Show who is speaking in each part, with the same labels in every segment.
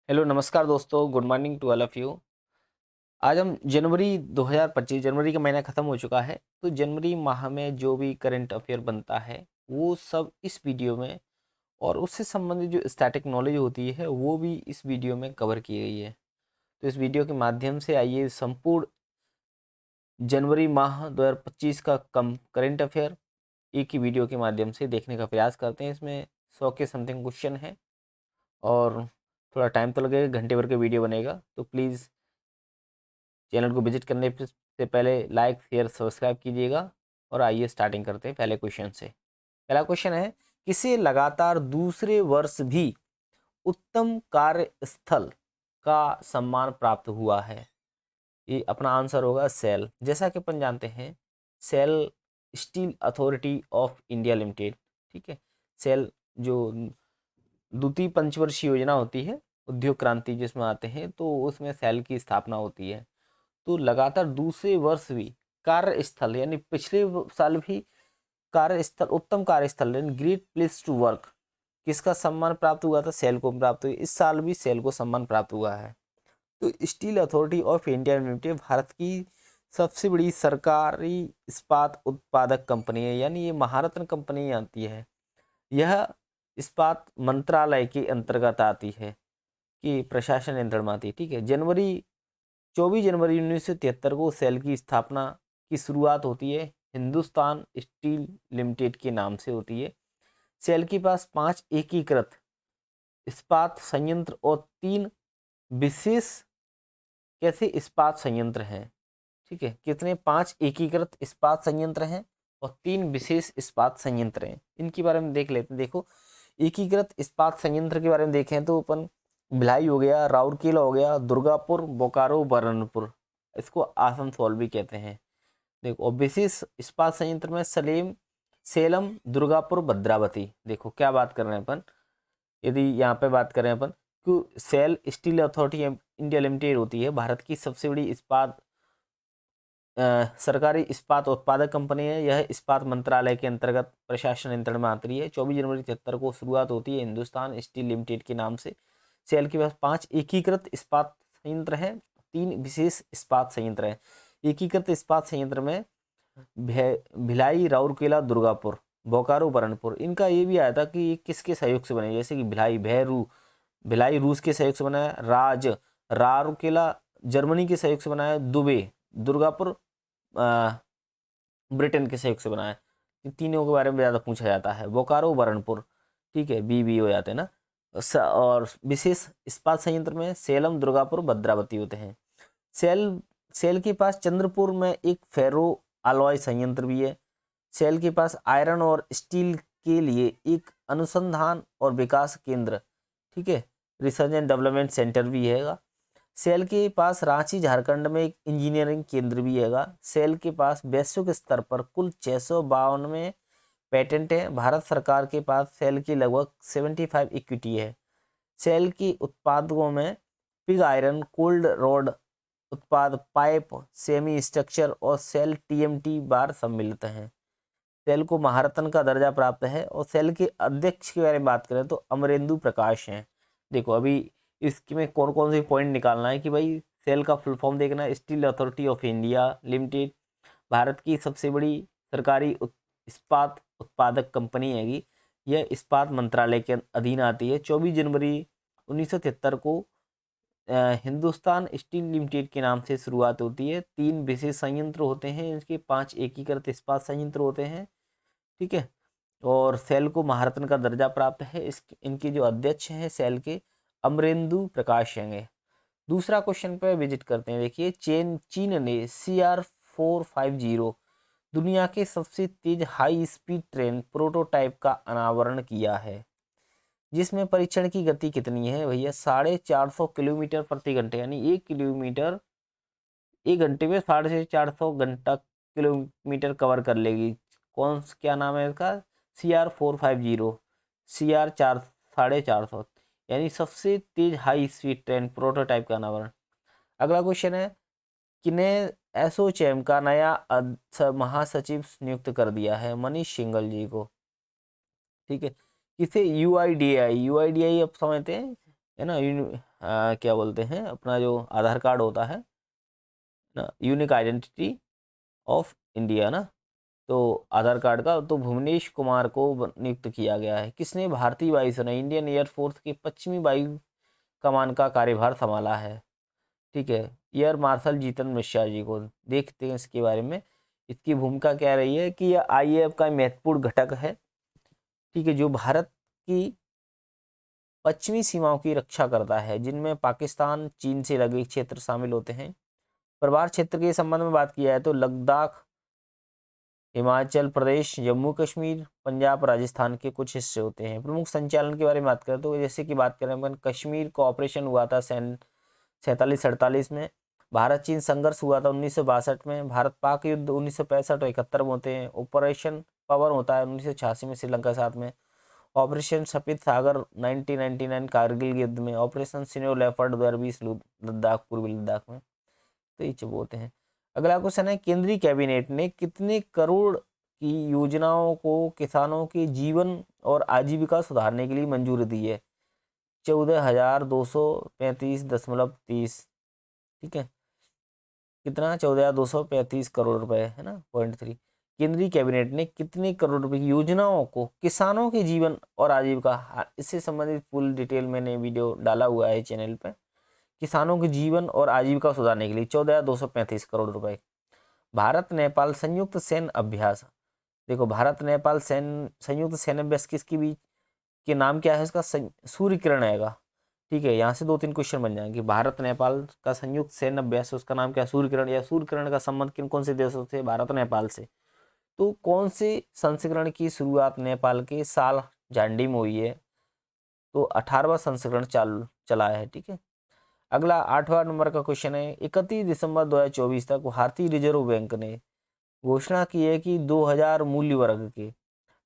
Speaker 1: Hello नमस्कार दोस्तों, good morning to all of you. आज हम जनवरी 2025, जनवरी का महीना ख़त्म हो चुका है। तो जनवरी माह में जो भी करंट अफेयर बनता है वो सब इस वीडियो में, और उससे संबंधित जो स्टैटिक नॉलेज होती है वो भी इस वीडियो में कवर की गई है। तो इस वीडियो के माध्यम से आइए संपूर्ण जनवरी माह 2025 का कम करंट अफेयर एक ही वीडियो के माध्यम से देखने का प्रयास करते हैं। इसमें 100 के समथिंग क्वेश्चन है और थोड़ा टाइम तो लगेगा, घंटे भर का वीडियो बनेगा। तो प्लीज़ चैनल को विजिट करने से पहले लाइक शेयर सब्सक्राइब कीजिएगा। और आइए स्टार्टिंग करते हैं पहले क्वेश्चन से। पहला क्वेश्चन है, किसे लगातार दूसरे वर्ष भी उत्तम कार्यस्थल का सम्मान प्राप्त हुआ है? ये अपना आंसर होगा सेल। जैसा कि अपन जानते हैं, SAIL Steel Authority of India Limited, ठीक है। सेल जो द्वितीय पंचवर्षीय योजना होती है, उद्योग क्रांति जिसमें आते हैं, तो उसमें सेल की स्थापना होती है। तो लगातार दूसरे वर्ष भी कार्यस्थल यानी पिछले साल भी कार्यस्थल, उत्तम कार्यस्थल यानी ग्रेट प्लेस टू वर्क, किसका सम्मान प्राप्त हुआ था? सेल को प्राप्त हुआ। इस साल भी सेल को सम्मान प्राप्त हुआ है। तो steel Authority of India limited Bharat की सबसे बड़ी सरकारी इस्पात उत्पादक कंपनी है, यानी ये महारत्न कंपनी आती है। यह इस्पात मंत्रालय के अंतर्गत आती है, कि प्रशासन नियंत्रण में आती है, ठीक है। 24 जनवरी 1973 को सेल की स्थापना की शुरुआत होती है, हिंदुस्तान स्टील लिमिटेड के नाम से होती है। सेल के पास 5 एकीकृत इस्पात संयंत्र और 3 विशेष कैसे इस्पात संयंत्र हैं, ठीक है। कितने? 5 एकीकृत इस्पात संयंत्र हैं और 3 विशेष इस्पात संयंत्र हैं। इनके बारे में देख लेते हैं। देखो, एकीकृत इस्पात संयंत्र के बारे में देखें तो अपन भिलाई हो गया, राउरकेला हो गया, दुर्गापुर, बोकारो, बरनपुर, इसको आसनसोल भी कहते हैं। देखो, और विशेष इस्पात संयंत्र में सेलम, दुर्गापुर, भद्रावती। देखो क्या बात कर रहे हैं अपन, यदि यहाँ पे बात करें अपन, कि SAIL Steel Authority India Limited होती है भारत की सबसे बड़ी इस्पात सरकारी इस्पात उत्पादक कंपनी है। यह इस्पात मंत्रालय के अंतर्गत प्रशासन नियंत्रण में आती है। 24 जनवरी 73 को शुरुआत होती है हिंदुस्तान स्टील लिमिटेड के नाम से। सेल के पास 5 एकीकृत इस्पात संयंत्र हैं, 3 विशेष इस्पात संयंत्र हैं। एकीकृत इस्पात संयंत्र में भिलाई, राउरकेला, दुर्गापुर, बोकारो, बरनपुर, इनका ये भी आया था कि ये किसके सहयोग से बने, जैसे कि भिलाई रूस के सहयोग से बना है, राउरकेला जर्मनी के सहयोग से बना है, दुर्गापुर ब्रिटेन के सहयोग से बना है। इन तीनों के बारे में ज़्यादा पूछा जाता है। बोकारो, बरनपुर, ठीक है, बी हो जाते हैं ना। और विशेष इस्पात संयंत्र में सेलम, दुर्गापुर, भद्रावती होते हैं। सेल सेल के पास चंद्रपुर में एक फेरो अलॉय संयंत्र भी है। सेल के पास आयरन और स्टील के लिए एक अनुसंधान और विकास केंद्र, ठीक है, रिसर्च एंड डेवलपमेंट सेंटर भी है। सेल के पास रांची, झारखंड में एक इंजीनियरिंग केंद्र भी है। सेल के पास वैश्विक स्तर पर कुल 652 पेटेंट है। भारत सरकार के पास सेल की लगभग 75 इक्विटी है। सेल के उत्पादों में पिग आयरन, कोल्ड रोड उत्पाद, पाइप, सेमी स्ट्रक्चर और सेल टीएमटी बार सम्मिलित हैं। सेल को महारत्न का दर्जा प्राप्त है। और सेल के अध्यक्ष के बारे में बात करें तो अमरेंदु प्रकाश हैं। देखो, अभी इसमें कौन कौन से पॉइंट निकालना है कि भाई सेल का फुल फॉर्म देखना है। Steel Authority of India limited Bharat की सबसे बड़ी सरकारी इस्पात उत्पादक कंपनी हैगी। यह इस्पात मंत्रालय के अधीन आती है। 24 जनवरी 1973 को हिंदुस्तान स्टील लिमिटेड के नाम से शुरुआत होती है। 3 विशेष संयंत्र होते हैं, इसके 5 एकीकृत इस्पात संयंत्र होते हैं, ठीक है। और सेल को महारत्न का दर्जा प्राप्त है। इनके जो अध्यक्ष हैं सेल के, अमरेंदु प्रकाश हैं। दूसरा क्वेश्चन पे विजिट करते हैं। देखिए, चीन ने CR450 दुनिया के सबसे तेज हाई स्पीड ट्रेन प्रोटोटाइप का अनावरण किया है, जिसमें परीक्षण की गति कितनी है भैया? 450 किलोमीटर प्रति घंटे, यानी 1 किलोमीटर 1 घंटे में 450 घंटा किलोमीटर कवर कर लेगी। क्या नाम है इसका? CR450, CR 450, यानी सबसे तेज हाई स्पीड ट्रेन प्रोटोटाइप का अनावरण। अगला क्वेश्चन है, किन्हें एसोचैम का नया महासचिव नियुक्त कर दिया है? मनीष सिंघल जी को, ठीक है। किसे? यूआईडीआई, यूआईडीआई आप समझते हैं, है ना, क्या बोलते हैं, अपना जो आधार कार्ड होता है ना, यूनिक आइडेंटिटी ऑफ इंडिया ना, तो आधार कार्ड का, तो भुवनेश कुमार को नियुक्त किया गया है। किसने भारतीय वायुसेना इंडियन एयरफोर्स के पश्चिमी वायु कमान का कार्यभार संभाला है? ठीक है, एयर मार्शल जीतन मिश्रा जी को। देखते हैं इसके बारे में, इसकी भूमिका क्या रही है कि यह आईएएफ का महत्वपूर्ण घटक है। ठीक है, जो भारत की पश्चिमी सीमाओं की रक्षा करता है, जिनमें पाकिस्तान चीन से लगे क्षेत्र शामिल होते हैं। प्रभार क्षेत्र के संबंध में बात किया है तो लद्दाख, हिमाचल प्रदेश, जम्मू कश्मीर, पंजाब, राजस्थान के कुछ हिस्से होते हैं। प्रमुख संचालन के बारे में बात करें तो जैसे कि बात करें अपन, कश्मीर को ऑपरेशन हुआ था 47-48 में। भारत चीन संघर्ष हुआ था 1962 में। भारत पाक युद्ध 1965 और 71 में होते हैं। ऑपरेशन पवन होता है 1986 में श्रीलंका के साथ में। ऑपरेशन सफेद सागर 1999 कारगिल युद्ध में। ऑपरेशन स्नो लेपर्ड 2020 लद्दाख, पूर्वी लद्दाख में। तो ये चीज बोलते हैं। अगला क्वेश्चन है, केंद्रीय कैबिनेट ने कितने करोड़ की योजनाओं को किसानों के जीवन और आजीविका सुधारने के लिए मंजूरी दी है? 14,235.30। ठीक है, कितना? 14,235 करोड़ रुपए, है ना, 0.3। केंद्रीय कैबिनेट ने कितने करोड़ रुपए की योजनाओं को किसानों के जीवन और आजीविका, इससे संबंधित फुल डिटेल मैंने वीडियो डाला हुआ है चैनल पे। किसानों के जीवन और आजीविका सुधारने के लिए 14,235 करोड़ रुपए। भारत नेपाल संयुक्त सैन्य अभ्यास, देखो भारत नेपाल संयुक्त सैन्य अभ्यास किसके बीच के नाम क्या है इसका? सूर्य किरण आएगा। ठीक है, यहाँ से 2-3 क्वेश्चन बन जाएंगे। भारत नेपाल का संयुक्त सैन्य अभ्यास, उसका नाम क्या है? सूर्य किरण। या सूर्य किरण का संबंध किन कौन से देशों से? भारत नेपाल से। तो कौन से संस्करण की शुरुआत नेपाल के साल झांडी में हुई है? तो 18वां संस्करण चला है। ठीक है, अगला 8वां नंबर का क्वेश्चन है, 31 दिसंबर 2024 तक भारतीय रिजर्व बैंक ने घोषणा की है कि 2000 मूल्य वर्ग के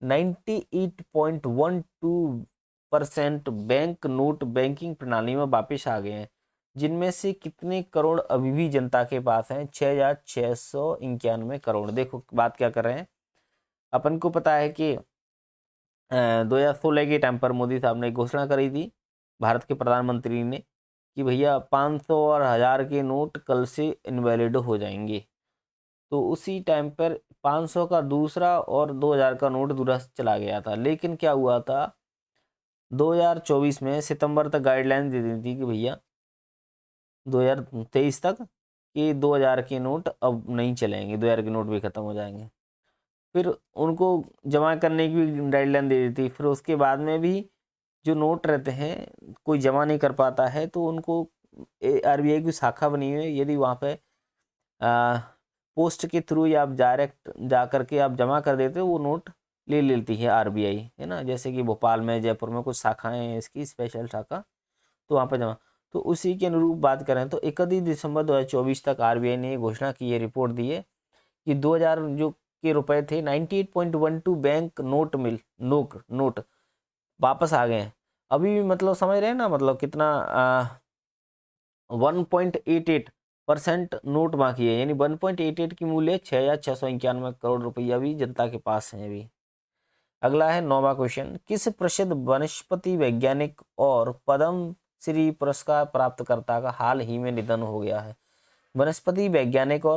Speaker 1: 98.12% बैंक नोट बैंकिंग प्रणाली में वापस आ गए हैं, जिनमें से कितने करोड़ अभी भी जनता के पास हैं? 6,691 करोड़। देखो बात क्या कर रहे हैं, अपन को पता है कि 2016 के टाइम पर मोदी साहब ने घोषणा करी थी, भारत के प्रधानमंत्री ने, कि भैया 500 और 1000 के नोट कल से इनवैलिड हो जाएंगे। तो उसी टाइम पर 500 का दूसरा और 2000 का नोट दुरुस्त चला गया था। लेकिन क्या हुआ था, 2024 में सितंबर तक गाइडलाइन दे दी थी कि भैया 2023 तक कि 2000 के नोट अब नहीं चलेंगे, 2000 के नोट भी खत्म हो जाएंगे। फिर उनको जमा करने की भी गाइडलाइन दे दी थी। फिर उसके बाद में भी जो नोट रहते हैं कोई जमा नहीं कर पाता है तो उनको आरबीआई की शाखा बनी हुई है, यदि वहाँ पे पोस्ट के थ्रू या आप डायरेक्ट जा करके आप जमा कर देते हो, वो नोट ले लेती है आरबीआई, है ना। जैसे कि भोपाल में, जयपुर में कुछ शाखाएं हैं इसकी, स्पेशल शाखा, तो वहाँ पर जमा। तो उसी के अनुरूप बात करें तो 31 दिसंबर 2024 तक आरबीआई ने घोषणा की है, रिपोर्ट दी है कि 2000 जो के रुपए थे 98.12 बैंक नोट वापस आ गए हैं। अभी भी मतलब समझ रहे हैं ना, मतलब कितना 1.88% नोट बाकी है, यानी 1.88 की मूल्य 6,691 करोड़ रुपया भी जनता के पास है अभी। अगला है 9वां क्वेश्चन, किस प्रसिद्ध वनस्पति वैज्ञानिक और पद्म श्री पुरस्कार प्राप्तकर्ता का हाल ही में निधन हो गया है? वनस्पति वैज्ञानिक को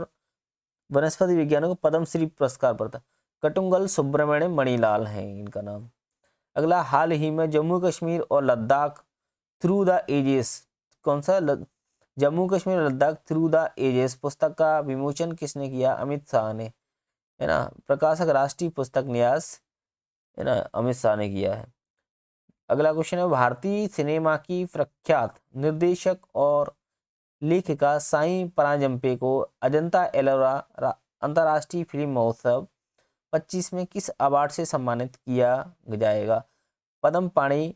Speaker 1: पद्म श्री पुरस्कार प्राप्त कटुंगल सुब्रमण्य मणिलाल हैं इनका नाम। अगला, हाल ही में जम्मू कश्मीर और लद्दाख थ्रू द एजेस, कौन सा? जम्मू कश्मीर और लद्दाख थ्रू द एजेस पुस्तक का विमोचन किसने किया? अमित शाह ने, है ना। प्रकाशक राष्ट्रीय पुस्तक न्यास, है ना, अमित शाह ने किया है। अगला क्वेश्चन है, भारतीय सिनेमा की प्रख्यात निर्देशक और लेखिका साई परांजपे को अजंता एलोरा अंतर्राष्ट्रीय फिल्म महोत्सव 25 में किस अवार्ड से सम्मानित किया जाएगा? पद्म पाणि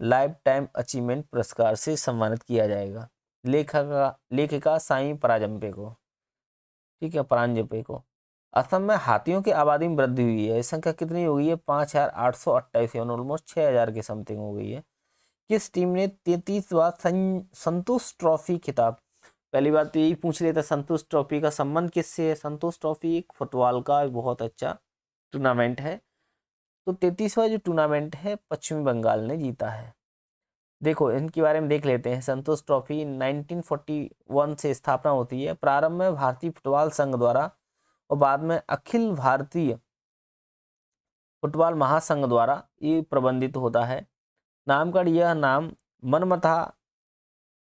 Speaker 1: लाइफ टाइम अचीवमेंट पुरस्कार से सम्मानित किया जाएगा लेखिका साई परांजपे को। ठीक है, परांजपे को। असम में हाथियों की आबादी में वृद्धि हुई है, संख्या कितनी हो गई है? 5,828, ऑलमोस्ट 6,000 के समथिंग हो गई है। किस टीम ने 33वां संतोष ट्रॉफी खिताब? पहली बात तो यही पूछ रहे थे, संतोष ट्रॉफी का संबंध किससे है? संतोष ट्रॉफी एक फुटबॉल का बहुत अच्छा टूर्नामेंट है। तो 33वां जो टूर्नामेंट है पश्चिमी बंगाल ने जीता है। देखो इनके बारे में देख लेते हैं। संतोष ट्रॉफी 1941 से स्थापना होती है। प्रारंभ में भारतीय फुटबॉल संघ द्वारा और बाद में अखिल भारतीय फुटबॉल महासंघ द्वारा ये प्रबंधित होता है। नामकरण, यह नाम मनमथा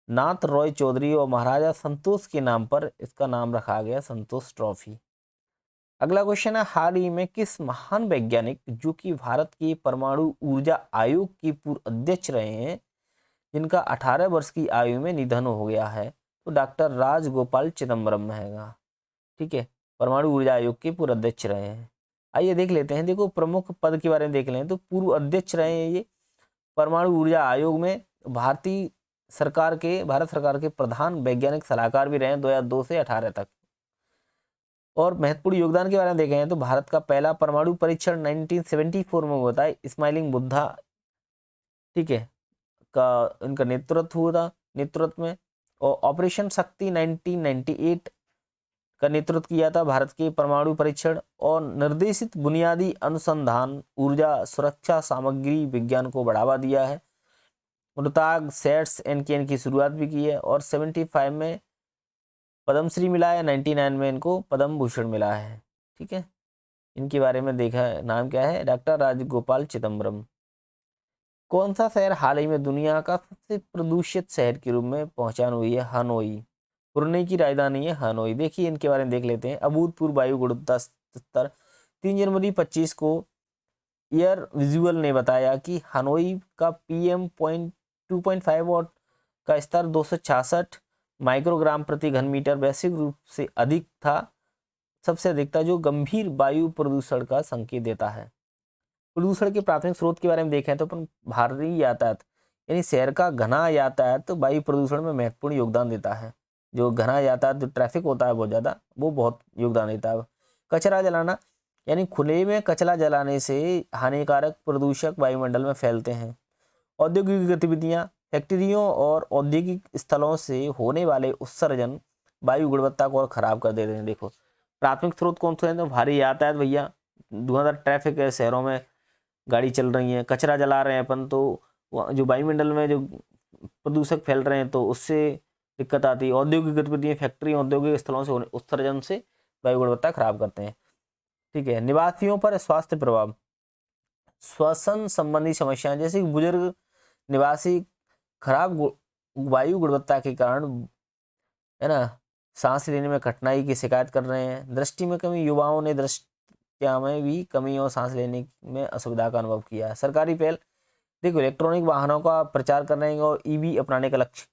Speaker 1: नाथ रॉय चौधरी और महाराजा संतोष के नाम पर इसका नाम रखा गया, संतोष ट्रॉफी। अगला क्वेश्चन है, हाल ही में किस महान वैज्ञानिक जो कि भारत के परमाणु ऊर्जा आयोग के पूर्व अध्यक्ष रहे हैं, जिनका 18 वर्ष की आयु में निधन हो गया है? तो डॉक्टर राजगोपाल चिदम्बरम रहेगा। ठीक है, परमाणु ऊर्जा आयोग के पूर्व अध्यक्ष रहे हैं। आइए देख लेते हैं। देखो प्रमुख पद के बारे में देख लें तो पूर्व अध्यक्ष रहे हैं ये परमाणु ऊर्जा आयोग में। भारत सरकार के प्रधान वैज्ञानिक सलाहकार भी रहे हैं 2002 से 18 तक। और महत्वपूर्ण योगदान के बारे में देखें तो भारत का पहला परमाणु परीक्षण 1974 में हुआ था, इस्माइलिंग बुद्धा, ठीक है, का इनका नेतृत्व में। और ऑपरेशन शक्ति 1998 का नेतृत्व किया था भारत के परमाणु परीक्षण और निर्देशित बुनियादी अनुसंधान ऊर्जा सुरक्षा सामग्री विज्ञान को बढ़ावा दिया है। मुर्ताग सेट्स एनकेएन की शुरुआत भी की है और 75 में पद्मश्री मिला है, 99 में इनको पद्म भूषण मिला है। ठीक है, इनके बारे में देखा है, नाम क्या है? डॉक्टर राजगोपाल चिदम्बरम। कौन सा शहर हाल ही में दुनिया का सबसे प्रदूषित शहर के रूप में पहचान हुई है? हनोई। ब्रुनेई की राजधानी है हनोई। देखिए इनके बारे में देख लेते हैं। अभूतपूर्व वायु गुणवत्ता स्तर 3 जनवरी 25 को एयर विजुअल ने बताया कि हनोई का PM2.5 और का स्तर 266 माइक्रोग्राम प्रति घन मीटर वैश्विक रूप से अधिक था, सबसे अधिक था, जो गंभीर वायु प्रदूषण का संकेत देता है। प्रदूषण के प्राथमिक स्रोत के बारे में देखें तो अपन भारी यातायात यानी शहर का घना यातायात तो वायु प्रदूषण में महत्वपूर्ण योगदान देता है। जो घना यातायात, जो ट्रैफिक होता है बहुत ज़्यादा, वो बहुत योगदान देता है। कचरा जलाना यानी खुले में कचरा जलाने से हानिकारक प्रदूषक वायुमंडल में फैलते हैं। औद्योगिक गतिविधियाँ, फैक्ट्रियों और औद्योगिक स्थलों से होने वाले उत्सर्जन वायु गुणवत्ता को और खराब कर देते हैं। देखो प्राथमिक स्रोत कौन से हैं? तो भारी यातायात भैया, धुआंधार ट्रैफिक है, शहरों में गाड़ी चल रही है, कचरा जला रहे हैं अपन, तो जो वायुमंडल में जो प्रदूषक फैल रहे हैं तो उससे दिक्कत आती है। औद्योगिक गतिविधियाँ, फैक्ट्री, औद्योगिक स्थलों से उत्सर्जन से वायु गुणवत्ता खराब करते हैं। ठीक है, निवासियों पर स्वास्थ्य प्रभाव, श्वसन संबंधी समस्याएं, जैसे कि बुजुर्ग निवासी खराब वायु गुणवत्ता के कारण, है ना, सांस लेने में कठिनाई की शिकायत कर रहे हैं। दृष्टि में कमी, युवाओं ने दृष्टिया में भी कमी और सांस लेने में असुविधा का अनुभव किया है। सरकारी पहल, देखो इलेक्ट्रॉनिक वाहनों का प्रचार कर रहे हैं और ईवी अपनाने का लक्ष्य,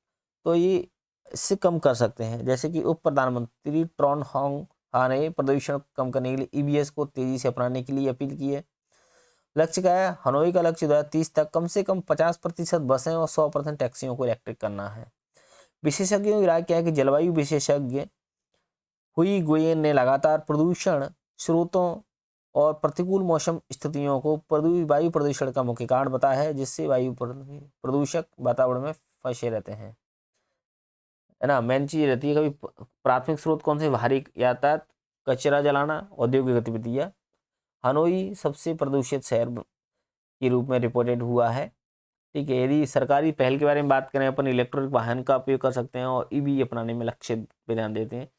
Speaker 1: तो ये इससे कम कर सकते हैं। जैसे कि उप प्रधानमंत्री ट्रॉन होंग हा ने प्रदूषण कम करने के लिए ईवीएस को तेजी से अपनाने के लिए अपील की है। लक्ष्य क्या है? हनोई का लक्ष्य 2030 तक कम से कम 50% बसें और 100% टैक्सियों को इलेक्ट्रिक करना है। विशेषज्ञों की राय क्या है कि जलवायु विशेषज्ञ हुई गुयेन ने लगातार प्रदूषण स्रोतों और प्रतिकूल मौसम स्थितियों को वायु प्रदूषण का मुख्य कारण बताया है, जिससे वायु प्रदूषक वातावरण में फंसे रहते हैं, है ना। मेन चीज रहती है, कभी प्राथमिक स्रोत कौन से? भारी यातायात, कचरा जलाना, औद्योगिक गतिविधियां। हनोई सबसे प्रदूषित शहर के रूप में रिपोर्टेड हुआ है। ठीक है, यदि सरकारी पहल के बारे में बात करें, अपन इलेक्ट्रिक वाहन का उपयोग कर सकते हैं और ईवी अपनाने में लक्ष्य पे ध्यान देते हैं।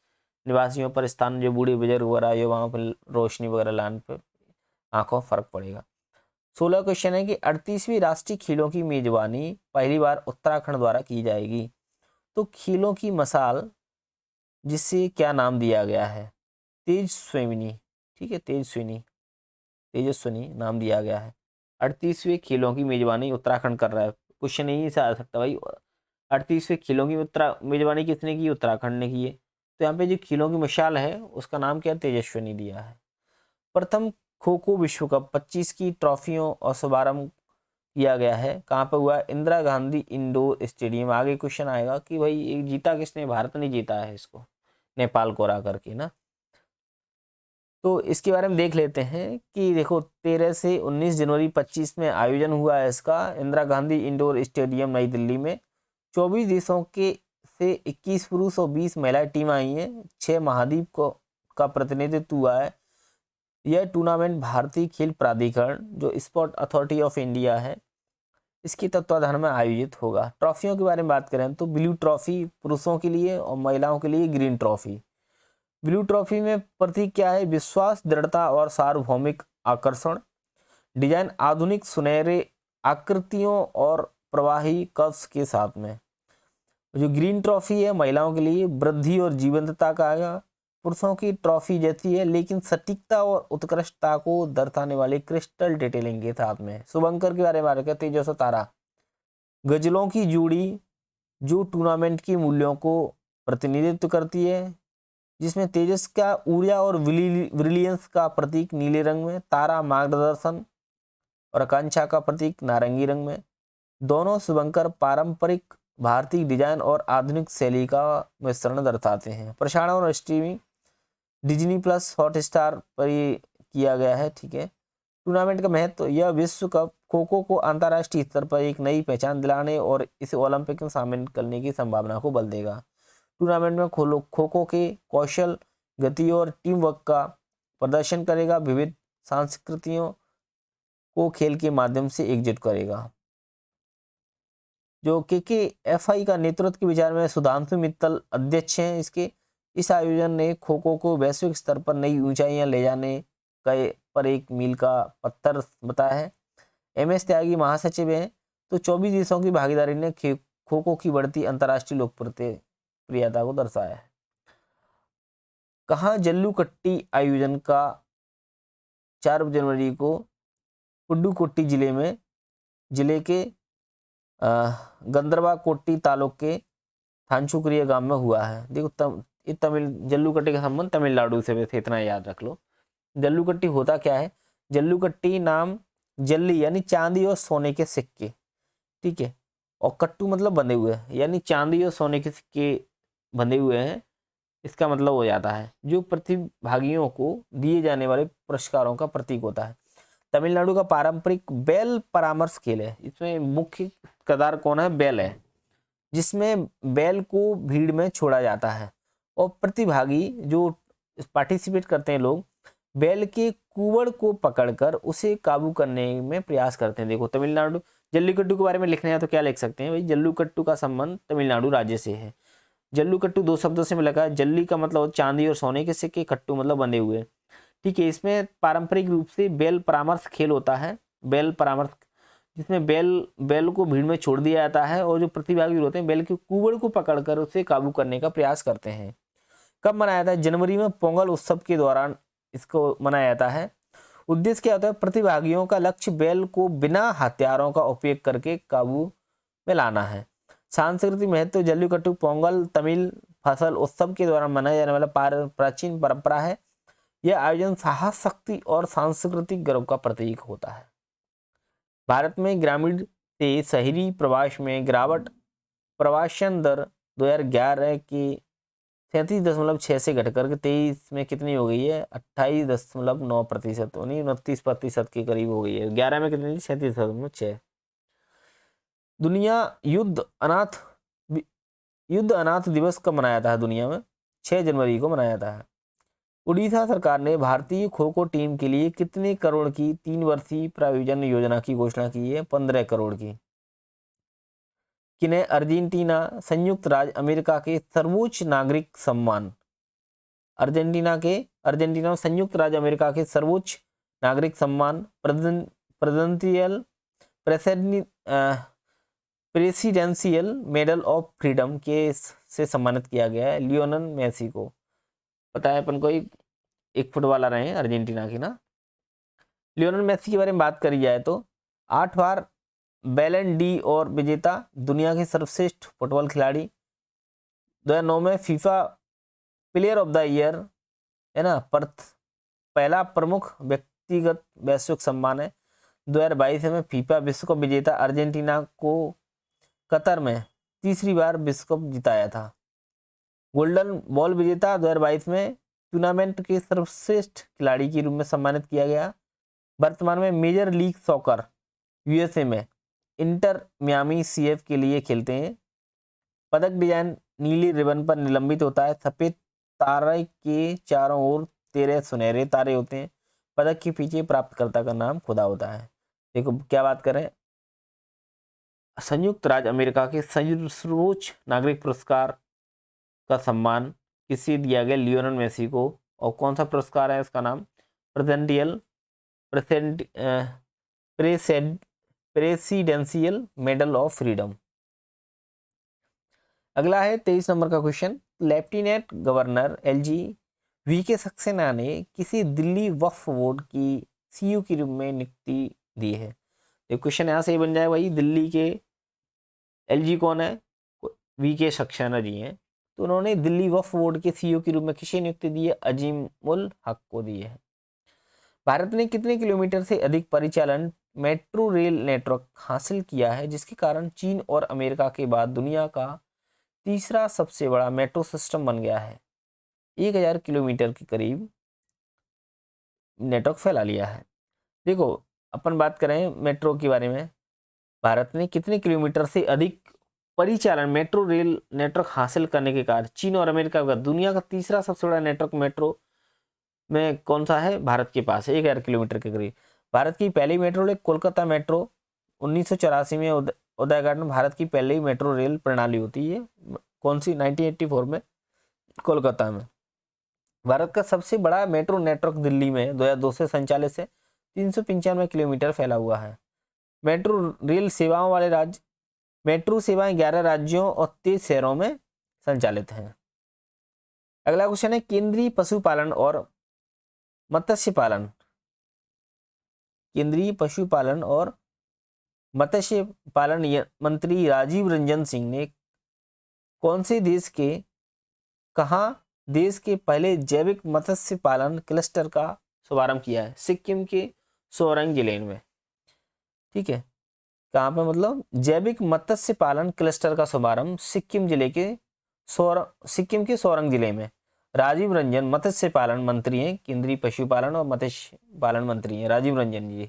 Speaker 1: निवासियों पर, स्थान जो बूढ़े बुजुर्ग वगैरह, युवाओं पर रोशनी वगैरह लाने पर आंखों फर्क पड़ेगा। 16 क्वेश्चन है कि 38वीं राष्ट्रीय खेलों की मेजबानी पहली बार उत्तराखंड द्वारा की जाएगी। तो खेलों की मसाल, जिसे क्या नाम दिया गया है? तेजस्विनी। ठीक है, तेजस्विनी नाम दिया गया है। 38वें खेलों की मेजबानी उत्तराखंड कर रहा है। क्वेश्चन यही से आ सकता भाई, 38वें खेलों की मेजबानी किसने की? उत्तराखंड ने की है। तो यहाँ पे जो खेलों की मशाल है उसका नाम क्या? तेजस्विनी दिया है। प्रथम खो खो विश्व कप 25 की ट्रॉफियों और शुभारंभ किया गया है, कहाँ पे हुआ? Indira Gandhi indoor stadium. आगे क्वेश्चन आएगा कि भाई ये जीता किसने? भारत ने जीता है इसको, नेपाल को हरा करके ना। तो इसके बारे में देख लेते हैं कि देखो 13 से 19 जनवरी 25 में आयोजन हुआ है इसका, इंदिरा गांधी इंडोर स्टेडियम नई दिल्ली में। 24 देशों के से 21 पुरुष और 20 महिला टीम आई हैं। 6 महाद्वीप को का प्रतिनिधित्व हुआ है। यह टूर्नामेंट भारतीय खेल प्राधिकरण, जो स्पोर्ट अथॉरिटी ऑफ इंडिया है, इसके तत्वाधान में आयोजित होगा। ट्रॉफियों के बारे में बात करें तो ब्लू ट्रॉफी पुरुषों के लिए और महिलाओं के लिए ग्रीन ट्रॉफी। ब्लू ट्रॉफी में प्रतीक क्या है? विश्वास, दृढ़ता और सार्वभौमिक आकर्षण। डिजाइन आधुनिक सुनहरे आकृतियों और प्रवाही कर्व्स के साथ में। जो ग्रीन ट्रॉफी है महिलाओं के लिए वृद्धि और जीवंतता का आएगा। पुरुषों की ट्रॉफी जैसी है लेकिन सटीकता और उत्कृष्टता को दर्शाने वाले क्रिस्टल डिटेलिंग के साथ में। शुभंकर के बारे में बात करते हैं। तेजस तारा गजलों की जोड़ी जो टूर्नामेंट की मूल्यों को प्रतिनिधित्व करती है, जिसमें तेजस का ऊर्जा और ब्रिलियंस का प्रतीक नीले रंग में, तारा मार्गदर्शन और आकांक्षा का प्रतीक नारंगी रंग में। दोनों शुभंकर पारंपरिक भारतीय डिजाइन और आधुनिक शैली का मिश्रण दर्शाते हैं। प्रसारण और स्ट्रीमिंग डिज्नी प्लस हॉटस्टार पर ये किया गया है। ठीक है। टूर्नामेंट का महत्व, यह विश्व कप खो खो को अंतर्राष्ट्रीय स्तर पर एक नई पहचान दिलाने और इसे ओलंपिक में शामिल करने की संभावना को बल देगा। टूर्नामेंट में खो खो के कौशल, गति और टीम वर्क का प्रदर्शन करेगा, विविध संस्कृतियों को खेल के माध्यम से एकजुट करेगा। जो KKFI का नेतृत्व के विचार में सुधांशु मित्तल अध्यक्ष हैं इसके। इस आयोजन ने खो खो को वैश्विक स्तर पर नई ऊंचाइयां ले जाने पर एक मील का पत्थर बताया है। MS त्यागी महासचिव हैं। तो 24 देशों की भागीदारी ने खो खो की बढ़ती अंतर्राष्ट्रीय लोकप्रियता को दर्शाया है। कहाँ जल्लूकट्टी आयोजन का 4 जनवरी को पुडुकोट्टी जिले के गंदरबा कोट्टी तालुक के थानचुक्रिया गांव में हुआ है। देखो जल्लूकट्टी का संबंध तमिलनाडु से, वैसे इतना याद रख लो। जल्लूकट्टी होता क्या है? जल्लूकट्टी नाम जल्ली यानी चांदी और सोने के सिक्के, ठीक है, और कट्टू मतलब बंधे हुए, यानी चांदी और सोने के सिक्के बंधे हुए हैं। इसका मतलब हो जाता है जो प्रतिभागियों को दिए जाने वाले पुरस्कारों का प्रतीक होता है। तमिलनाडु का पारंपरिक बैल परामर्श खेल है। इसमें मुख्य किरदार कौन है? बैल है, जिसमें बैल को भीड़ में छोड़ा जाता है और प्रतिभागी जो पार्टिसिपेट करते हैं लोग बैल के कुवड़ को पकड़कर उसे काबू करने में प्रयास करते हैं। देखो तमिलनाडु जल्लीकट्टू के बारे में लिखना है तो क्या लिख सकते हैं भाई? जल्लीकट्टू का संबंध तमिलनाडु राज्य से है। जल्लीकट्टू 2 शब्दों से मिला है। जल्ली का मतलब चांदी और सोने के सिक्के, कट्टू मतलब बंधे हुए। ठीक है। इसमें पारंपरिक रूप से बैल परामर्श खेल होता है। बैल परामर्श जिसमें बैल को भीड़ में छोड़ दिया जाता है और जो प्रतिभागी होते हैं बैल के कुवड़ को पकड़कर उसे काबू करने का प्रयास करते हैं। कब मनाया जाता है? जनवरी में पोंगल उत्सव के दौरान इसको मनाया जाता है। उद्देश्य क्या होता है? प्रतिभागियों का लक्ष्य बैल को बिना हथियारों का उपयोग करके काबू में लाना है। सांस्कृतिक महत्व, जल्लीकट्टू पोंगल तमिल फसल उत्सव के दौरान मनाया जाने वाला प्राचीन परंपरा है। यह आयोजन साहस, शक्ति और सांस्कृतिक गर्व का प्रतीक होता है। भारत में ग्रामीण से शहरी प्रवास में गिरावट, प्रवासन दर 2011 की 37.6 से घटकर 23 में कितनी हो गई है? 28.9%, 29% के करीब हो गई है। 11 में कितनी थी? 37.6। दुनिया युद्ध अनाथ दिवस कब मनाया था? दुनिया में 6 जनवरी को मनाया था। उड़ीसा सरकार ने भारतीय खो खो टीम के लिए कितने करोड़ की 3 वर्षीय प्रायोजन योजना की घोषणा की है? 15 करोड़ की। किन्हें अर्जेंटीना संयुक्त राज्य अमेरिका के सर्वोच्च नागरिक सम्मान, अर्जेंटीना संयुक्त राज्य अमेरिका के सर्वोच्च नागरिक सम्मान प्रेसिडेंशियल मेडल ऑफ फ्रीडम के से सम्मानित किया गया है लियोनेल मेसी को। पता है अपन को, एक फुटबॉलर रहे हैं अर्जेंटीना की ना। लियोनेल मेसी के बारे में बात करी जाए तो 8 बार बैलन डी और विजेता, दुनिया के सर्वश्रेष्ठ फुटबॉल खिलाड़ी, 2009 में FIFA player of the year है ना, पहला प्रमुख व्यक्तिगत वैश्विक सम्मान है। 2022 में फीफा विश्व कप विजेता अर्जेंटीना को कतर में तीसरी बार विश्व कप जिताया था। गोल्डन बॉल विजेता 2022 में टूर्नामेंट के सर्वश्रेष्ठ खिलाड़ी के रूप में सम्मानित किया गया। वर्तमान में मेजर लीग सॉकर USA में इंटर मियामी CF के लिए खेलते हैं। पदक डिजाइन नीली रिबन पर निलंबित होता है। सफेद तारे के चारों ओर 13 सुनहरे तारे होते हैं। पदक के पीछे प्राप्तकर्ता का नाम खुदा होता है। देखो क्या बात करें, संयुक्त राज्य अमेरिका के सर्वोच्च नागरिक पुरस्कार का सम्मान किसे दिया गया? लियोनेल मेसी को। और कौन सा पुरस्कार है? इसका नाम प्रेसिडेंशियल मेडल ऑफ फ्रीडम। अगला है 23 नंबर का question. Lieutenant governor LG VK Saxena ने किसी दिल्ली वक्फ बोर्ड की सीईओ के रूप में नियुक्ति दी है? ये क्वेश्चन यहाँ से ही बन जाए भाई, दिल्ली के एलजी कौन है? वीके सक्सेना जी हैं। तो उन्होंने दिल्ली वक्फ बोर्ड के सीईओ के रूप में किसे नियुक्ति दी है? अजीमुल हक को दी है। भारत ने कितने किलोमीटर से अधिक परिचालन मेट्रो रेल नेटवर्क हासिल किया है, जिसके कारण चीन और अमेरिका के बाद दुनिया का तीसरा सबसे बड़ा मेट्रो सिस्टम बन गया है? 1000 किलोमीटर के करीब नेटवर्क फैला लिया है। देखो, अपन बात करें मेट्रो के बारे में, भारत ने कितने किलोमीटर से अधिक परिचालन मेट्रो रेल नेटवर्क हासिल करने के कारण चीन और अमेरिका का दुनिया का तीसरा सबसे बड़ा नेटवर्क मेट्रो में कौन सा है? भारत के पास है, 1000 किलोमीटर के करीब। भारत की पहली मेट्रो रेल कोलकाता मेट्रो 1984 में उदयघाट में भारत की पहली मेट्रो रेल प्रणाली होती है। कौन सी? 1984 में कोलकाता में। भारत का सबसे बड़ा मेट्रो नेटवर्क दिल्ली में 2002 से संचालित से 395 किलोमीटर फैला हुआ है। मेट्रो रेल सेवाओं वाले राज्य, मेट्रो सेवाएं 11 राज्यों और 23 शहरों में संचालित हैं। अगला क्वेश्चन है केंद्रीय पशुपालन और मत्स्य पालन, केंद्रीय पशुपालन और मत्स्य पालन मंत्री राजीव रंजन सिंह ने कौन से देश के देश के पहले जैविक मत्स्य पालन क्लस्टर का शुभारंभ किया है? सिक्किम के सोरेंग जिले में। ठीक है, कहाँ पे? मतलब जैविक मत्स्य पालन क्लस्टर का शुभारंभ सिक्किम के सोरेंग जिले में। राजीव रंजन मत्स्य पालन मंत्री हैं, केंद्रीय पशुपालन और मत्स्य पालन मंत्री हैं राजीव रंजन जी।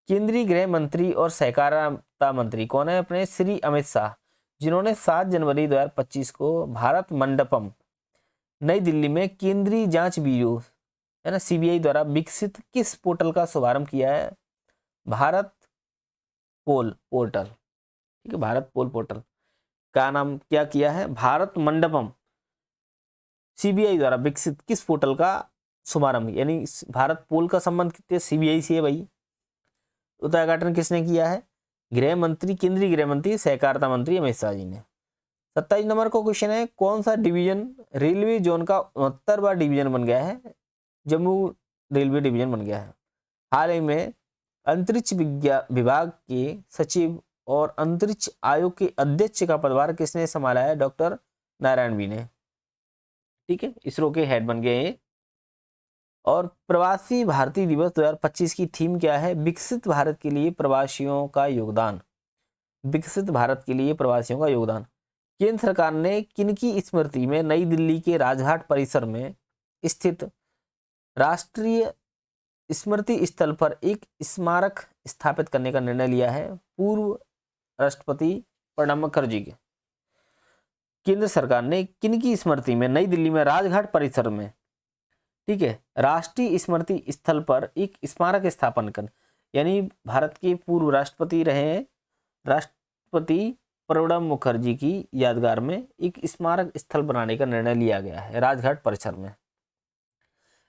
Speaker 1: केंद्रीय गृह मंत्री और सहकारिता मंत्री कौन है? अपने श्री अमित शाह, जिन्होंने 7 जनवरी 2025 को भारत मंडपम नई दिल्ली में केंद्रीय जांच ब्यूरो है ना सीबीआई द्वारा विकसित किस पोर्टल का शुभारंभ किया है? भारत पोल पोर्टल। ठीक है, भारत पोल पोर्टल का नाम क्या किया है? भारत मंडपम। सीबीआई द्वारा विकसित किस पोर्टल का शुभारंभ? यानी भारत पोल का संबंध कितने सीबीआई से है भाई। उद्घाटन किसने किया है? गृह मंत्री, केंद्रीय गृह मंत्री, सहकारिता मंत्री अमित शाह जी ने। 27 नंबर का क्वेश्चन है कौन सा डिवीजन रेलवे जोन का 69वां डिवीजन बन गया है? जम्मू रेलवे डिवीजन बन गया है। हाल ही में अंतरिक्ष विभाग के सचिव और अंतरिक्ष आयोग के अध्यक्ष का पदभार किसने संभाला है? डॉक्टर नारायण बी ने। ठीक है, इसरो के हेड बन गए हैं। और प्रवासी भारतीय दिवस 2025 की थीम क्या है? विकसित भारत के लिए प्रवासियों का योगदान। विकसित भारत के लिए प्रवासियों का योगदान। केंद्र सरकार ने किनकी स्मृति में नई दिल्ली के राजघाट परिसर में स्थित राष्ट्रीय स्मृति स्थल पर एक स्मारक स्थापित करने का निर्णय लिया है? पूर्व राष्ट्रपति प्रणब मुखर्जी के। केंद्र सरकार ने किनकी स्मृति में नई दिल्ली में राजघाट परिसर में, ठीक है, राष्ट्रीय स्मृति स्थल पर एक स्मारक स्थापन कर, यानी भारत के पूर्व राष्ट्रपति रहे हैं राष्ट्रपति प्रणब मुखर्जी की यादगार में एक स्मारक स्थल बनाने का निर्णय लिया गया है राजघाट परिसर में।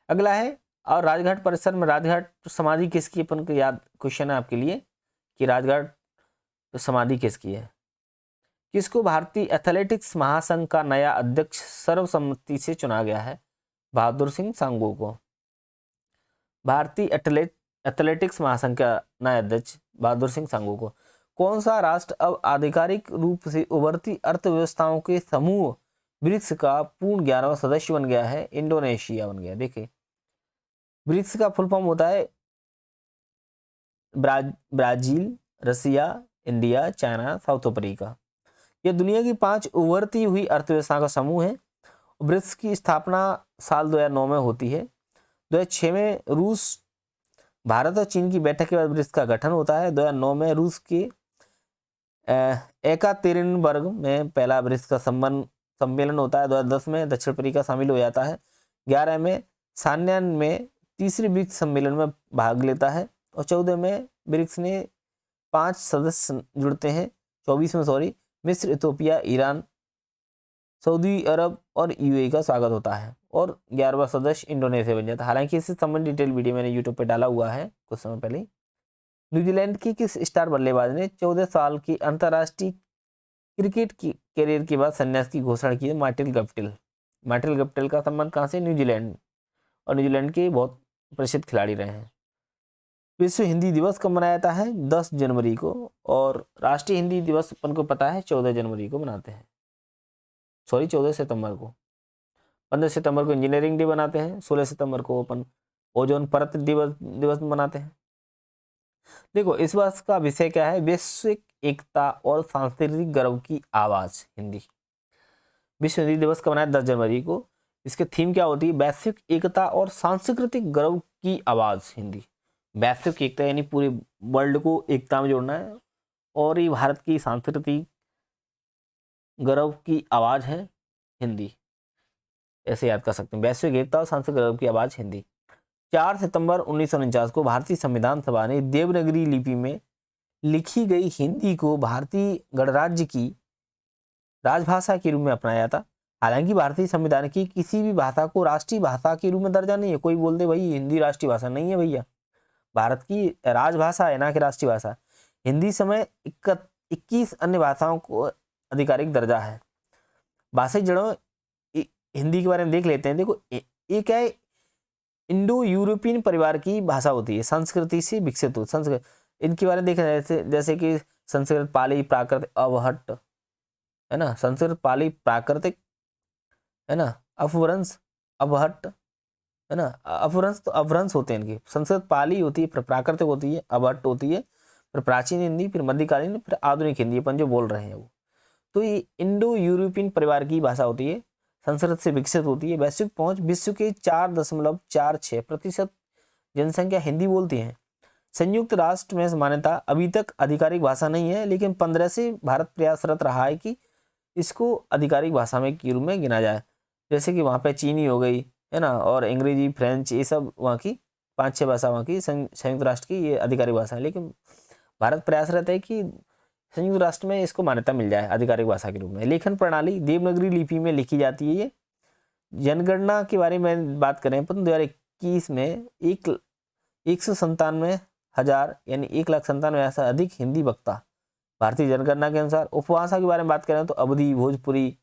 Speaker 1: अगला है, और राजघाट परिसर में राजघाट समाधि किसकी? अपन को याद क्वेश्चन है आपके लिए कि राजघाट समाधि किसकी है? किसको भारतीय एथलेटिक्स महासंघ का नया अध्यक्ष सर्वसम्मति से चुना गया है? बहादुर सिंह सांगू को। भारतीय एथलेटिक्स महासंघ का नया अध्यक्ष बहादुर सिंह सांगू को। कौन सा राष्ट्र अब आधिकारिक रूप से उभरती अर्थव्यवस्थाओं के समूह ब्रिक्स का पूर्ण 11वां सदस्य बन गया है? इंडोनेशिया बन गया। देखिए, ब्रिक्स का फुल फॉर्म होता है ब्राजील, रसिया, इंडिया, चाइना, साउथ अफ्रीका। यह दुनिया की 5 उभरती हुई अर्थव्यवस्था का समूह है। ब्रिक्स की स्थापना साल 2009 में होती है। 2006 में रूस, भारत और चीन की बैठक के बाद ब्रिक्स का गठन होता है। 2009 में रूस के एकातेरिनबर्ग में पहला ब्रिक्स का सम्मेलन होता है। 2010 में दक्षिण अफ्रीका शामिल हो जाता है। 11 में सान्यान में तीसरे ब्रिक्स सम्मेलन में भाग लेता है और 14 में ब्रिक्स ने 5 सदस्य जुड़ते हैं, 24 में सॉरी, मिस्र, इथोपिया, ईरान, सऊदी अरब और यूएई का स्वागत होता है, और 11वां सदस्य इंडोनेशिया बन जाता है। हालांकि इससे संबंधित डिटेल वीडियो मैंने यूट्यूब पे डाला हुआ है कुछ समय पहले। न्यूजीलैंड की किस स्टार बल्लेबाज ने 14 साल की अंतर्राष्ट्रीय क्रिकेट की करियर के बाद संन्यास की घोषणा की है? Martin Guptill. मार्टिन गप्टिल का संबंध कहाँ से? न्यूजीलैंड, और न्यूजीलैंड के बहुत प्रसिद्ध खिलाड़ी रहे हैं। विश्व हिंदी दिवस कब मनाया जाता है? 10 जनवरी को, और राष्ट्रीय हिंदी दिवस अपन को पता है 14 जनवरी को मनाते हैं, सॉरी 14 सितंबर को। 15 सितंबर को इंजीनियरिंग डे बनाते हैं, 16 सितंबर को अपन ओजोन परत दिवस मनाते हैं। देखो इस वर्ष का विषय क्या है? वैश्विक एकता और सांस्कृतिक गौरव की आवाज, हिंदी। विश्व हिंदी दिवस कब मनाया? 10 जनवरी को। इसके थीम क्या होती है? वैश्विक एकता और सांस्कृतिक गौरव की आवाज, हिंदी। वैश्विक एकता यानी पूरे वर्ल्ड को एकता में जोड़ना है, और ये भारत की सांस्कृतिक गौरव की आवाज है, हिंदी। ऐसे याद कर सकते हैं, वैश्विक एकता और सांस्कृतिक गौरव की आवाज, हिंदी। 4 सितंबर 1949 को भारतीय संविधान सभा ने देवनागरी लिपि में लिखी गई हिंदी को भारतीय गणराज्य की राजभाषा के रूप में अपनाया था। हालांकि भारतीय संविधान की किसी भी भाषा को राष्ट्रीय भाषा के रूप में दर्जा नहीं है। कोई बोल दे भाई हिंदी राष्ट्रीय भाषा, नहीं है भैया, भारत की राजभाषा है, ना कि राष्ट्रीय भाषा। हिंदी समय 21 अन्य भाषाओं को आधिकारिक दर्जा है। भाषाई जड़ों हिंदी के बारे में देख लेते हैं। देखो ये क्या है? इंडो यूरोपियन परिवार की भाषा होती है, संस्कृति से विकसित हो। संस्कृत इनके बारे में देखा जैसे कि संस्कृत, पाली, प्राकृत, अवहट, है ना, संस्कृत, पाली, प्राकृतिक, है ना, अपभ्रंश, अवहट, है ना, अपभ्रंश तो अपभ्रंश होते हैं इनके। संस्कृत पाली होती है, फिर प्राकृतिक होती है, अवहट होती है, फिर प्राचीन हिंदी, फिर मध्यकालीन, फिर आधुनिक हिंदी, अपन जो बोल रहे हैं वो। तो ये इंडो यूरोपियन परिवार की भाषा होती है, संस्कृत से विकसित होती है। वैश्विक पहुंच, विश्व के 4.46% जनसंख्या हिंदी बोलती है। संयुक्त राष्ट्र में मान्यता अभी तक आधिकारिक भाषा नहीं है, लेकिन 15 से भारत प्रयासरत रहा है कि इसको आधिकारिक भाषा में के रूप में गिना जाए। जैसे कि वहाँ पे चीनी हो गई, है ना, और अंग्रेजी, फ्रेंच, ये सब वहाँ की 5-6 भाषा वहाँ की संयुक्त राष्ट्र की ये आधिकारिक भाषा है। लेकिन भारत प्रयासरत है कि संयुक्त राष्ट्र में इसको मान्यता मिल जाए आधिकारिक भाषा के रूप में। लेखन प्रणाली देवनागरी लिपि में लिखी जाती है ये। जनगणना के बारे में बात करें अपन, 2021 में 197,000 यानी 1,97,000 से अधिक हिंदी वक्ता भारतीय जनगणना के अनुसार। उपभाषा के बारे में बात करें तो अवधी, भोजपुरी,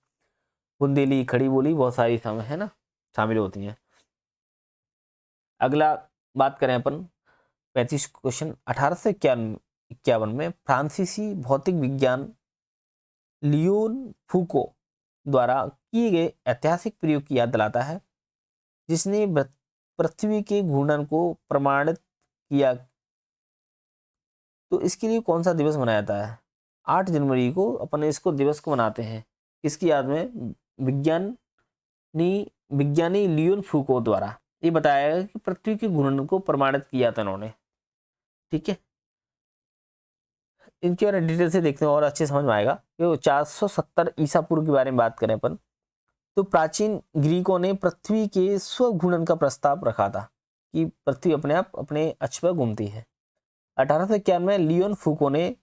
Speaker 1: बुंदेली, खड़ी बोली, बहुत सारी समय है ना शामिल होती हैं। अगला बात करें अपन 35 क्वेश्चन। 1851 में फ्रांसीसी भौतिक विज्ञान लियोन फूको द्वारा किए गए ऐतिहासिक प्रयोग की याद दिलाता है, जिसने पृथ्वी के घूर्णन को प्रमाणित किया। तो इसके लिए कौन सा दिवस मनाया जाता है? 8 जनवरी को अपन इसको दिवस को मनाते हैं। इसकी याद में विज्ञानी लियोन फूको द्वारा ये बताया गया कि पृथ्वी के घूर्णन को प्रमाणित किया था उन्होंने। ठीक है, इनके बारे में डिटेल से देखते हैं और अच्छे समझ में आएगा। तो 470 ईसा पूर्व के बारे में बात करें अपन, तो प्राचीन ग्रीकों ने पृथ्वी के स्वघूर्णन का प्रस्ताव रखा था कि पृथ्वी अपने आप अपने अक्ष पर घूमती है। 1851 में लियोन फूको ने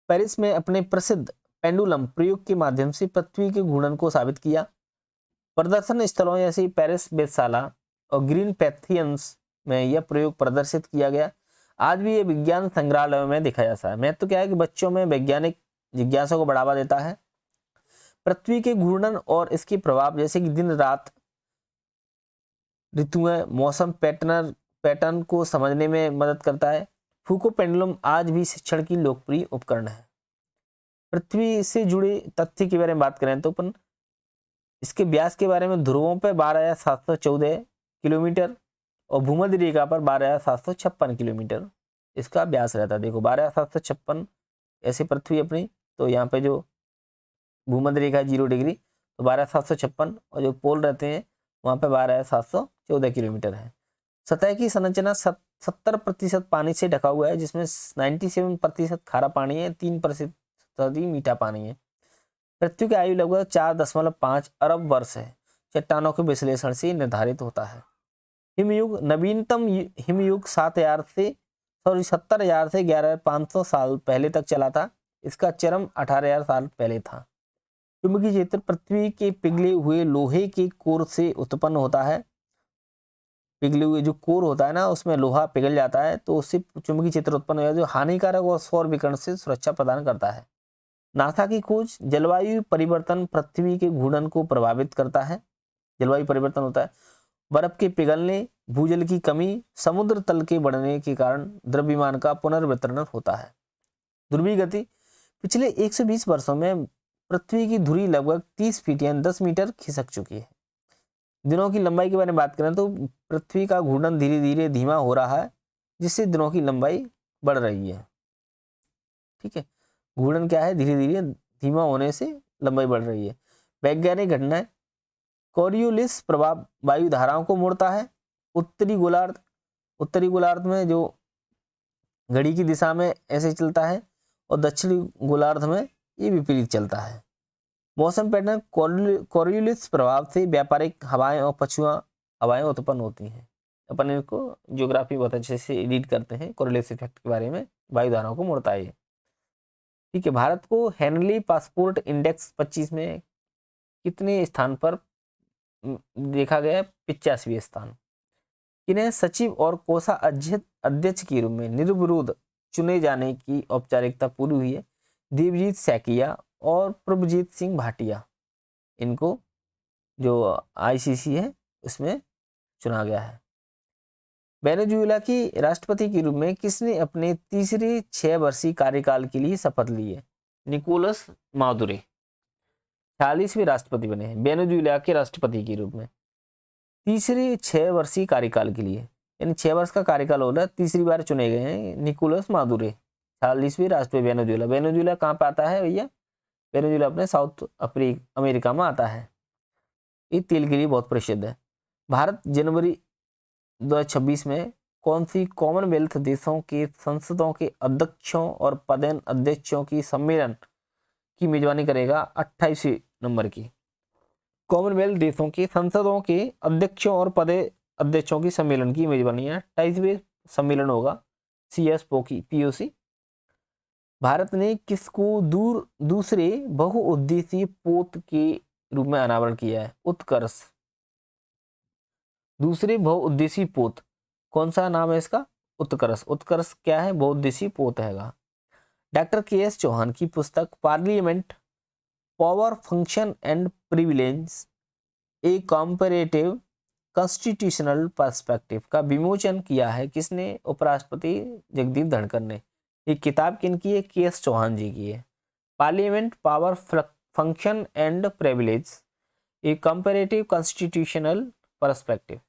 Speaker 1: पेरिस में अपने प्रसिद्ध पेंडुलम प्रयोग के माध्यम से पृथ्वी के घूर्णन को साबित किया। प्रदर्शन स्थलों जैसे पेरिस वेधशाला और ग्रीन पैथियंस में यह प्रयोग प्रदर्शित किया गया। आज भी ये विज्ञान संग्रहालयों में देखा जाता है। महत्व क्या है कि बच्चों में वैज्ञानिक जिज्ञासा को बढ़ावा देता है। पृथ्वी के घूर्णन और इसके प्रभाव जैसे कि दिन रात, ऋतुएं, मौसम पैटर्न को समझने में मदद करता है। फूको पेंडुलम आज भी शिक्षण की लोकप्रिय उपकरण है। पृथ्वी से जुड़े तथ्य के बारे में बात करें तो अपन इसके व्यास के बारे में, ध्रुवों पर 12,714 किलोमीटर और भूमध्य रेखा पर 12,756 किलोमीटर इसका व्यास रहता है। देखो 12,756 ऐसे पृथ्वी अपनी, तो यहाँ पे जो भूमध्य रेखा 0 डिग्री, तो 12,756, और जो पोल रहते हैं वहाँ पे 12,714 किलोमीटर है। सतह की संरचना 70% पानी से ढका हुआ है, जिसमें 97% खारा पानी है, 3% ही मीठा पानी है। पृथ्वी की आयु लगभग 4.5 अरब वर्ष है। चट्टानों के विश्लेषण से निर्धारित होता है। हिमयुग, नवीनतम हिमयुग 7,000 से सॉरी 70,000 से 11,500 साल पहले तक चला था। इसका चरम 18,000 साल पहले था। चुंबकीय क्षेत्र पृथ्वी के पिघले हुए लोहे के कोर से उत्पन्न होता है। पिघले हुए जो कोर होता है ना, उसमें लोहा पिघल जाता है तो उससे चुंबकीय क्षेत्र उत्पन्न हो जाता है, जो हानिकारक और सौर विकिरण से सुरक्षा प्रदान करता है। नासा की खोज, जलवायु परिवर्तन पृथ्वी के घूर्णन को प्रभावित करता है। जलवायु परिवर्तन होता है, बर्फ के पिघलने, भूजल की कमी, समुद्र तल के बढ़ने के कारण द्रव्यमान का पुनर्वितरण होता है। ध्रुवीय गति, पिछले 120 वर्षों में पृथ्वी की धुरी लगभग 30 फीट यानी 10 मीटर खिसक चुकी है। दिनों की लंबाई के बारे में बात करें तो पृथ्वी का घूर्णन धीरे धीरे धीमा हो रहा है, जिससे दिनों की लंबाई बढ़ रही है। ठीक है, घूर्णन क्या है, धीरे धीरे धीमा होने से लंबाई बढ़ रही है। वैज्ञानिक घटनाएं, कोरियोलिस प्रभाव वायु धाराओं को मोड़ता है। उत्तरी गोलार्ध में जो घड़ी की दिशा में ऐसे चलता है और दक्षिणी गोलार्ध में ये विपरीत चलता है। मौसम पैटर्न, कोरियोलिस प्रभाव से व्यापारिक हवाएं और पछुआ हवाएं उत्पन्न होती हैं। अपन इनको ज्योग्राफी बहुत अच्छे से रीड करते हैं। कोरियोलिस इफेक्ट के बारे में वायु धाराओं को मोड़ता है। ठीक है, भारत को हेनली पासपोर्ट इंडेक्स 25 में कितने स्थान पर देखा गया है? 85वें स्थान। इन्हें सचिव और कोषाध्यक्ष के रूप में निर्विरोध चुने जाने की औपचारिकता पूरी हुई है। देवजीत सैकिया और प्रभुजीत सिंह भाटिया, इनको जो आईसीसी है उसमें चुना गया है। वेनेजुएला की राष्ट्रपति के रूप में किसने अपने तीसरे 6 वर्षीय कार्यकाल के लिए शपथ ली है? निकोलस मादुरो 46वें राष्ट्रपति बने हैं वेनेजुएला के राष्ट्रपति के रूप में तीसरे 6 वर्षीय कार्यकाल के लिए, यानी 6 वर्ष का कार्यकाल हो रहा है, तीसरी बार चुने गए हैं निकोलस मादुरो 46वें राष्ट्रपति वेनेजुएला। वेनेजुएला कहाँ पे आता है भैया? वेनेजुएला अपने साउथ अमेरिका में आता है। ये तेल के लिए बहुत प्रसिद्ध है। भारत जनवरी 2026 में कौन सी कॉमनवेल्थ देशों के संसदों के अध्यक्षों और पदेन अध्यक्षों की सम्मेलन की मेजबानी करेगा? 28वें नंबर की कॉमनवेल्थ देशों के संसदों के अध्यक्षों और पदे अध्यक्षों की सम्मेलन की मेजबानी है। 28वें सम्मेलन होगा CSPOC। भारत ने किसको दूसरे बहुउद्देशीय पोत के रूप में अनावरण किया है? उत्कर्ष। दूसरे बहुउद्देशीय पोत, कौन सा नाम है इसका? उत्कर्ष। उत्कर्ष क्या है? बहुउद्देशीय पोत हैगा। डॉक्टर KS चौहान की पुस्तक parliament, power, function and privilege, A comparative constitutional perspective का विमोचन किया है किसने? उपराष्ट्रपति जगदीप धनखड़ ने। ये किताब किनकी है? KS चौहान जी की है। Parliament, power, function and privilege, A comparative constitutional perspective.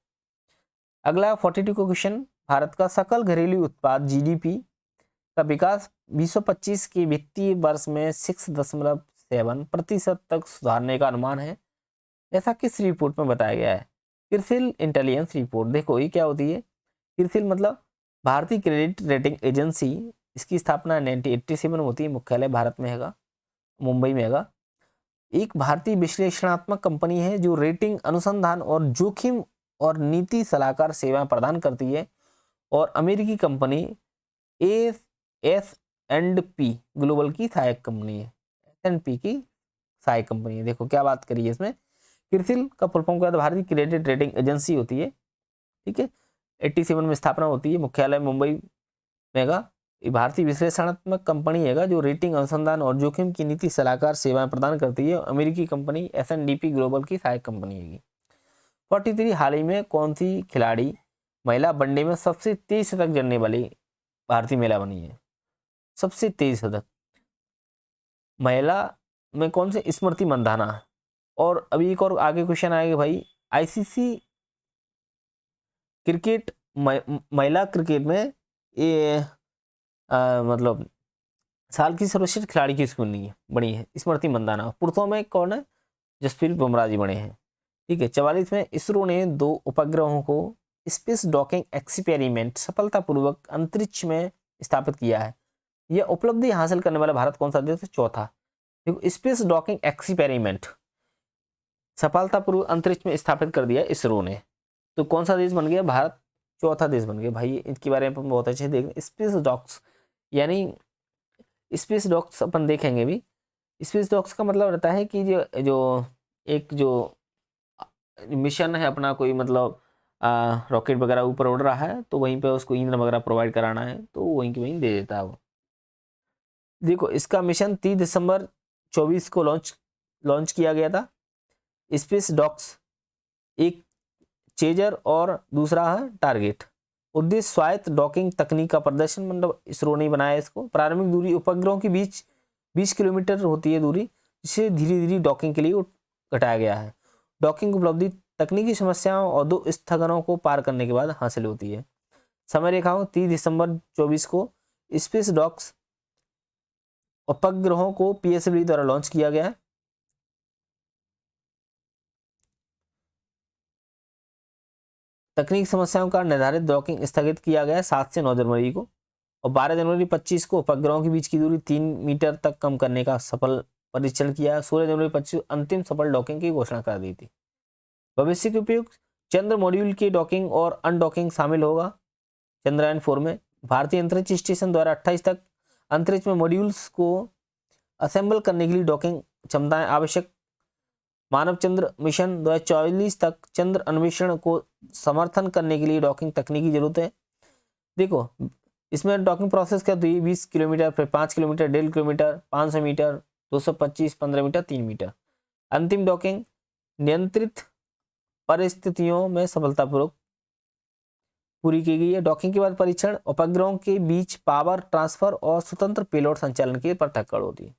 Speaker 1: अगला 42 का क्वेश्चन, भारत का सकल घरेलू उत्पाद GDP का विकास 2025 के वित्तीय वर्ष में 6.7% तक सुधारने का अनुमान है, ऐसा किस रिपोर्ट में बताया गया है? CRISIL intelligence report. देखो ये क्या होती है? क्रिसिल मतलब भारतीय क्रेडिट रेटिंग एजेंसी। इसकी स्थापना 1987 में होती है। मुख्यालय भारत में हैगा, मुंबई में हैगा। एक भारतीय विश्लेषणात्मक कंपनी है जो रेटिंग, अनुसंधान और जोखिम और नीति सलाहकार सेवाएं प्रदान करती है। और अमेरिकी कंपनी S&P ग्लोबल की सहायक कंपनी है। S&P की सहायक कंपनी है। देखो क्या बात करी है इसमें। क्रिसिल का फुल फॉर्म क्या है? भारतीय क्रेडिट रेटिंग एजेंसी होती है। ठीक है, 87 में स्थापना होती है। मुख्यालय मुंबई में हैगा। भारतीय विश्लेषणात्मक कंपनी हैगा जो रेटिंग, अनुसंधान और जोखिम की नीति सलाहकार सेवाएं प्रदान करती है। अमेरिकी कंपनी S&P ग्लोबल की सहायक कंपनी हैगी। 43 हाल ही में कौन सी खिलाड़ी महिला वनडे में सबसे तेज शतक जड़ने वाली भारतीय महिला बनी है? सबसे तेज शतक महिला में कौन से? स्मृति मंधाना। और अभी एक और आगे क्वेश्चन आएगा भाई, ICC क्रिकेट महिला क्रिकेट में ये मतलब साल की सर्वश्रेष्ठ खिलाड़ी किसको बनी है? स्मृति मंधाना। पुरुषों में कौन है? जसप्रीत बुमराह जी बने हैं। ठीक है, 44 में इसरो ने 2 उपग्रहों को स्पेस डॉकिंग एक्सपेरिमेंट सफलतापूर्वक अंतरिक्ष में स्थापित किया है। यह उपलब्धि हासिल करने वाला भारत कौन सा देश है? चौथा। देखो, स्पेस डॉकिंग एक्सपेरिमेंट सफलतापूर्वक अंतरिक्ष में स्थापित कर दिया इसरो ने, तो कौन सा देश बन गया? भारत चौथा देश बन गए भाई। इनके बारे में अपन बहुत अच्छे देख, स्पेस डॉक्स यानी स्पेस डॉक्स अपन देखेंगे भी। स्पेस डॉक्स का मतलब रहता है कि जो जो एक जो मिशन है अपना, कोई मतलब रॉकेट वगैरह ऊपर उड़ रहा है तो वहीं पे उसको ईंधन वगैरह प्रोवाइड कराना है तो वहीं के वहीं दे देता है वो। देखो इसका मिशन 30 दिसंबर 24 को लॉन्च किया गया था। स्पेस डॉक्स एक चेजर और दूसरा है टारगेट। उद्देश्य स्वायत्त डॉकिंग तकनीक का प्रदर्शन, मतलब इसरो ने बनाया इसको। प्रारंभिक दूरी उपग्रहों के बीच 20 किलोमीटर होती है दूरी, जिसे धीरे धीरे डॉकिंग के लिए घटाया गया है। डॉकिंग उपलब्धि तकनीकी समस्याओं और 2 स्थगनों को पार करने के बाद हासिल होती है। समय रेखाओं 30 दिसंबर 24 को स्पेस डॉक्स उपग्रहों को पीएसएलवी द्वारा लॉन्च किया गया है। तकनीक समस्याओं का निर्धारित डॉकिंग स्थगित किया गया 7 से 9 जनवरी को, और 12 जनवरी 25 को उपग्रहों के बीच की दूरी 3 मीटर तक कम करने का सफल परीक्षण किया। 16 जनवरी 25 अंतिम सफल डॉकिंग की घोषणा कर दी थी। भविष्य के उपयोग, चंद्र मॉड्यूल की डॉकिंग और अनडॉकिंग शामिल होगा चंद्रयान 4 में। भारतीय अंतरिक्ष स्टेशन द्वारा 28 तक अंतरिक्ष में मॉड्यूल्स को असेंबल करने के लिए डॉकिंग क्षमताएं आवश्यक। मानव चंद्र मिशन 2044 तक चंद्र अन्वेषण को समर्थन करने के लिए डॉकिंग तकनीक की जरूरत है। देखो इसमें डॉकिंग प्रोसेस क्या होती है, 20 किलोमीटर, फिर 5 kilometre, 1.5 kilometre, 500 metre, 225, 15 metre, 3 metre. अंतिम डॉकिंग नियंत्रित परिस्थितियों में सफलतापूर्वक पूरी की गई है। डॉकिंग के बाद परीक्षण, उपग्रहों के बीच पावर ट्रांसफर और स्वतंत्र पेलोड संचालन की पृथक्करण होती है।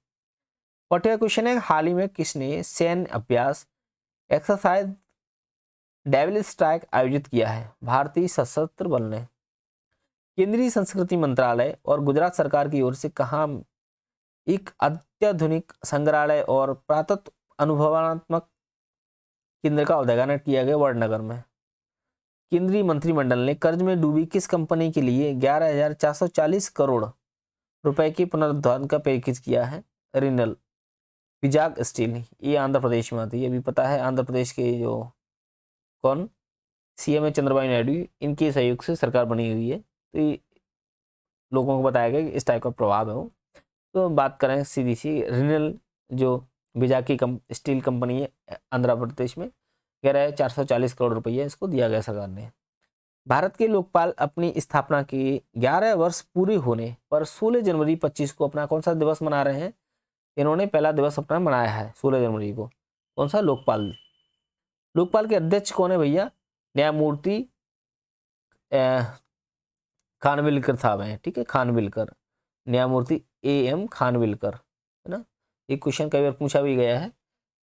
Speaker 1: 40वां क्वेश्चन है, हाल ही में किसने सैन्य अभ्यास एक्सरसाइज डेविल स्ट्राइक आयोजित किया है? भारतीय सशस्त्र बल ने। केंद्रीय संस्कृति मंत्रालय और गुजरात सरकार की ओर से कहाँ एक अत्याधुनिक संग्रहालय और पुरातत्व अनुभवात्मक केंद्र का उद्घाटन किया गया? वडनगर में। केंद्रीय मंत्रिमंडल ने कर्ज में डूबी किस कंपनी के लिए 11,440 करोड़ रुपए के पुनरुद्धार का पैकेज किया है? रिनल विजाग स्टील, ये आंध्र प्रदेश में आती है। अभी पता है आंध्र प्रदेश के जो कौन सीएम है चंद्रबाबू नायडू, इनके सहयोग से सरकार बनी हुई है, तो ये लोगों को बताया गया कि इस टाइप का प्रभाव है वो। तो बात करें सीधी सी, रिनल जो विजाग की स्टील कंपनी है आंध्र प्रदेश में, 11,440 करोड़ रुपये इसको दिया गया सरकार ने। भारत के लोकपाल अपनी स्थापना के 11 वर्ष पूरे होने पर 16 जनवरी 25 को अपना कौन सा दिवस मना रहे हैं? इन्होंने पहला दिवस अपना मनाया है 16 जनवरी को। कौन सा? लोकपाल। लोकपाल के अध्यक्ष कौन है भैया? न्यायमूर्ति खानविलकर साहब हैं, ठीक है, खानविलकर, न्यायमूर्ति AM खानविलकर, है ना। एक क्वेश्चन कई बार पूछा भी गया है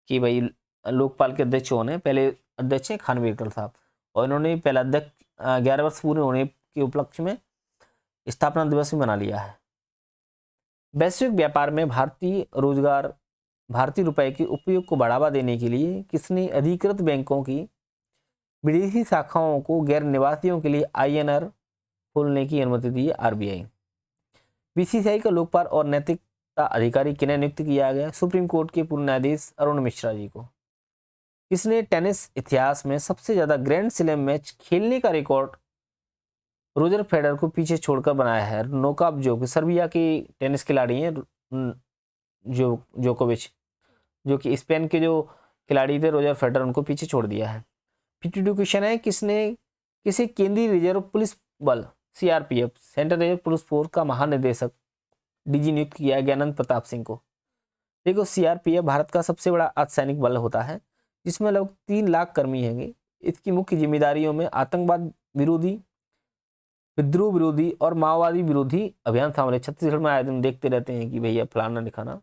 Speaker 1: कि भाई लोकपाल के अध्यक्ष कौन है? पहले अध्यक्ष हैं खानविलकर साहब, और इन्होंने पहला अध्यक्ष 11 वर्ष पूरे होने के उपलक्ष्य में स्थापना दिवस भी मना लिया है। वैश्विक व्यापार में भारतीय रुपए के उपयोग को बढ़ावा देने के लिए किसने अधिकृत बैंकों की विदेशी शाखाओं को गैर निवासियों के लिए INR खोलने की अनुमति दी है? RBI। BCCI का लोकपाल और नैतिकता अधिकारी किन्हें नियुक्त किया गया? सुप्रीम कोर्ट के पूर्व न्यायाधीश अरुण मिश्रा जी को। किसने टेनिस इतिहास में सबसे ज्यादा ग्रैंड स्लैम मैच खेलने का रिकॉर्ड रोजर फेडरर को पीछे छोड़कर बनाया है? नोवाक जोकोविच, सर्बिया के टेनिस खिलाड़ी हैं जोकोविच, जो कि स्पेन के जो खिलाड़ी थे रोजर फेडरर, उनको पीछे छोड़ दिया है। 52 क्वेश्चन है, किसी केंद्रीय रिजर्व पुलिस बल CRPF central reserve police force का महानिदेशक DG नियुक्त किया है? ज्ञानंद प्रताप सिंह को। देखो CRPF भारत का सबसे बड़ा अर्धसैनिक बल होता है, जिसमें लगभग 3 लाख कर्मी हैं। इसकी मुख्य जिम्मेदारियों में आतंकवाद विरोधी, विद्रोह विरोधी और माओवादी विरोधी अभियान शामिल है। छत्तीसगढ़ में आए दिन देखते रहते हैं कि भैया फलाना दिखाना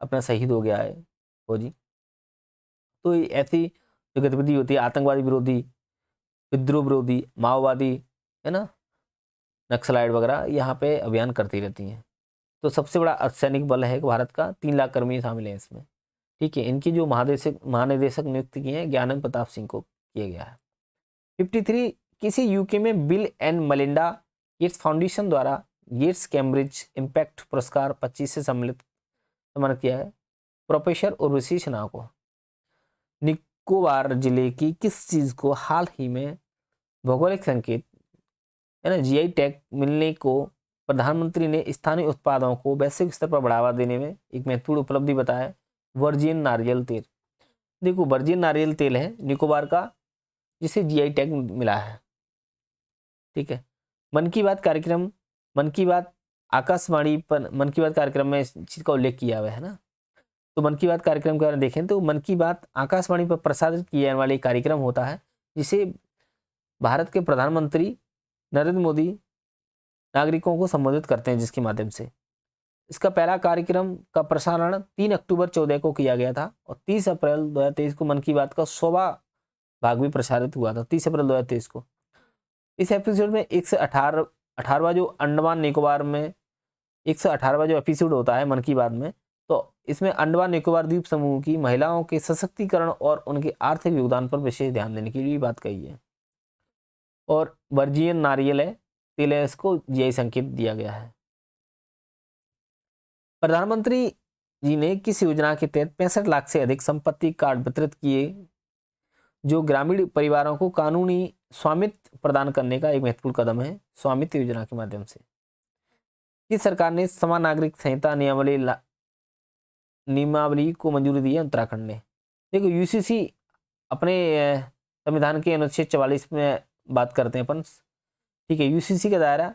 Speaker 1: अपना शहीद हो गया है फौजी, तो ऐसी जो गतिविधि होती है आतंकवादी विरोधी, विद्रोह विरोधी, माओवादी, है ना, नक्सलाइट वगैरह, यहाँ पे अभियान करती रहती हैं। तो सबसे बड़ा अर्धसैनिक बल है भारत का, 3 लाख कर्मी शामिल हैं इसमें, ठीक है। इनकी जो महानिदेशक नियुक्त किए हैं ज्ञानंद प्रताप सिंह को किया गया है। 53 किसी UK में Bill and Melinda Gates Foundation द्वारा गेट्स कैम्ब्रिज इम्पैक्ट पुरस्कार 25 से सम्मानित किया है? प्रोफेसर उर्वशी सिन्हा को। निकोबार जिले की किस चीज को हाल ही में भौगोलिक संकेत है ना, जीआई टैग मिलने को प्रधानमंत्री ने स्थानीय उत्पादों को वैश्विक स्तर पर बढ़ावा देने में एक महत्वपूर्ण उपलब्धि बताया। वर्जिन नारियल तेल, देखो वर्जिन नारियल तेल है निकोबार का, जिसे जीआई टैग मिला है। ठीक है, मन की बात कार्यक्रम, मन की बात आकाशवाणी पर मन की बात कार्यक्रम में इस चीज का उल्लेख किया हुआ है ना। तो मन की बात कार्यक्रम के बारे में देखें तो मन की बात आकाशवाणी पर प्रसारित किए जाने वाले कार्यक्रम होता है, जिसे भारत के प्रधानमंत्री नरेंद्र मोदी नागरिकों को संबोधित करते हैं, जिसके माध्यम से इसका पहला कार्यक्रम का प्रसारण 3 अक्टूबर 14 को किया गया था और 30 अप्रैल 2023 को मन की बात का 100वां भाग भी प्रसारित हुआ था, 30 अप्रैल 2023 को। इस एपिसोड में 118वां जो अंडमान निकोबार में 118वां जो एपिसोड होता है मन की बात में, तो इसमें अंडमान निकोबार द्वीप समूह की महिलाओं के सशक्तिकरण और उनके आर्थिक योगदान पर विशेष ध्यान देने की भी बात कही है। और वर्जियन नारियल है तेल है, इसको जीआई संकेत दिया गया है। प्रधानमंत्री जी ने किस योजना के तहत 65 लाख से अधिक संपत्ति कार्ड वितरित किए, जो ग्रामीण परिवारों को कानूनी स्वामित्व प्रदान करने का एक महत्वपूर्ण कदम है। स्वामित्व योजना के माध्यम से किस सरकार ने समान नागरिक संहिता नियमावली को मंजूरी दी है? उत्तराखंड ने। देखो यूसीसी अपने संविधान के अनुच्छेद 44 में बात करते हैं अपन। ठीक है, यूसीसी का दायरा,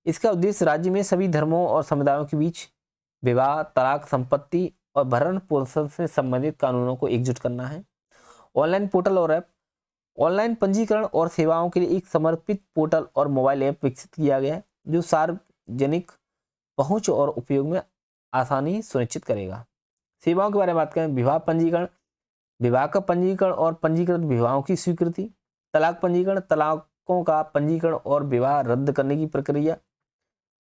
Speaker 1: इसका उद्देश्य राज्य में सभी धर्मों और समुदायों के बीच विवाह, तलाक, संपत्ति और भरण पोषण से संबंधित कानूनों को एकजुट करना है। ऑनलाइन पोर्टल और ऐप, ऑनलाइन पंजीकरण और सेवाओं के लिए एक समर्पित पोर्टल और मोबाइल ऐप विकसित किया गया है, जो सार्वजनिक पहुंच और उपयोग में आसानी सुनिश्चित करेगा। सेवाओं के बारे में बात करें, विवाह पंजीकरण, विवाह का पंजीकरण और पंजीकृत विवाहों की स्वीकृति, तलाक पंजीकरण, तलाकों का पंजीकरण और विवाह रद्द करने की प्रक्रिया,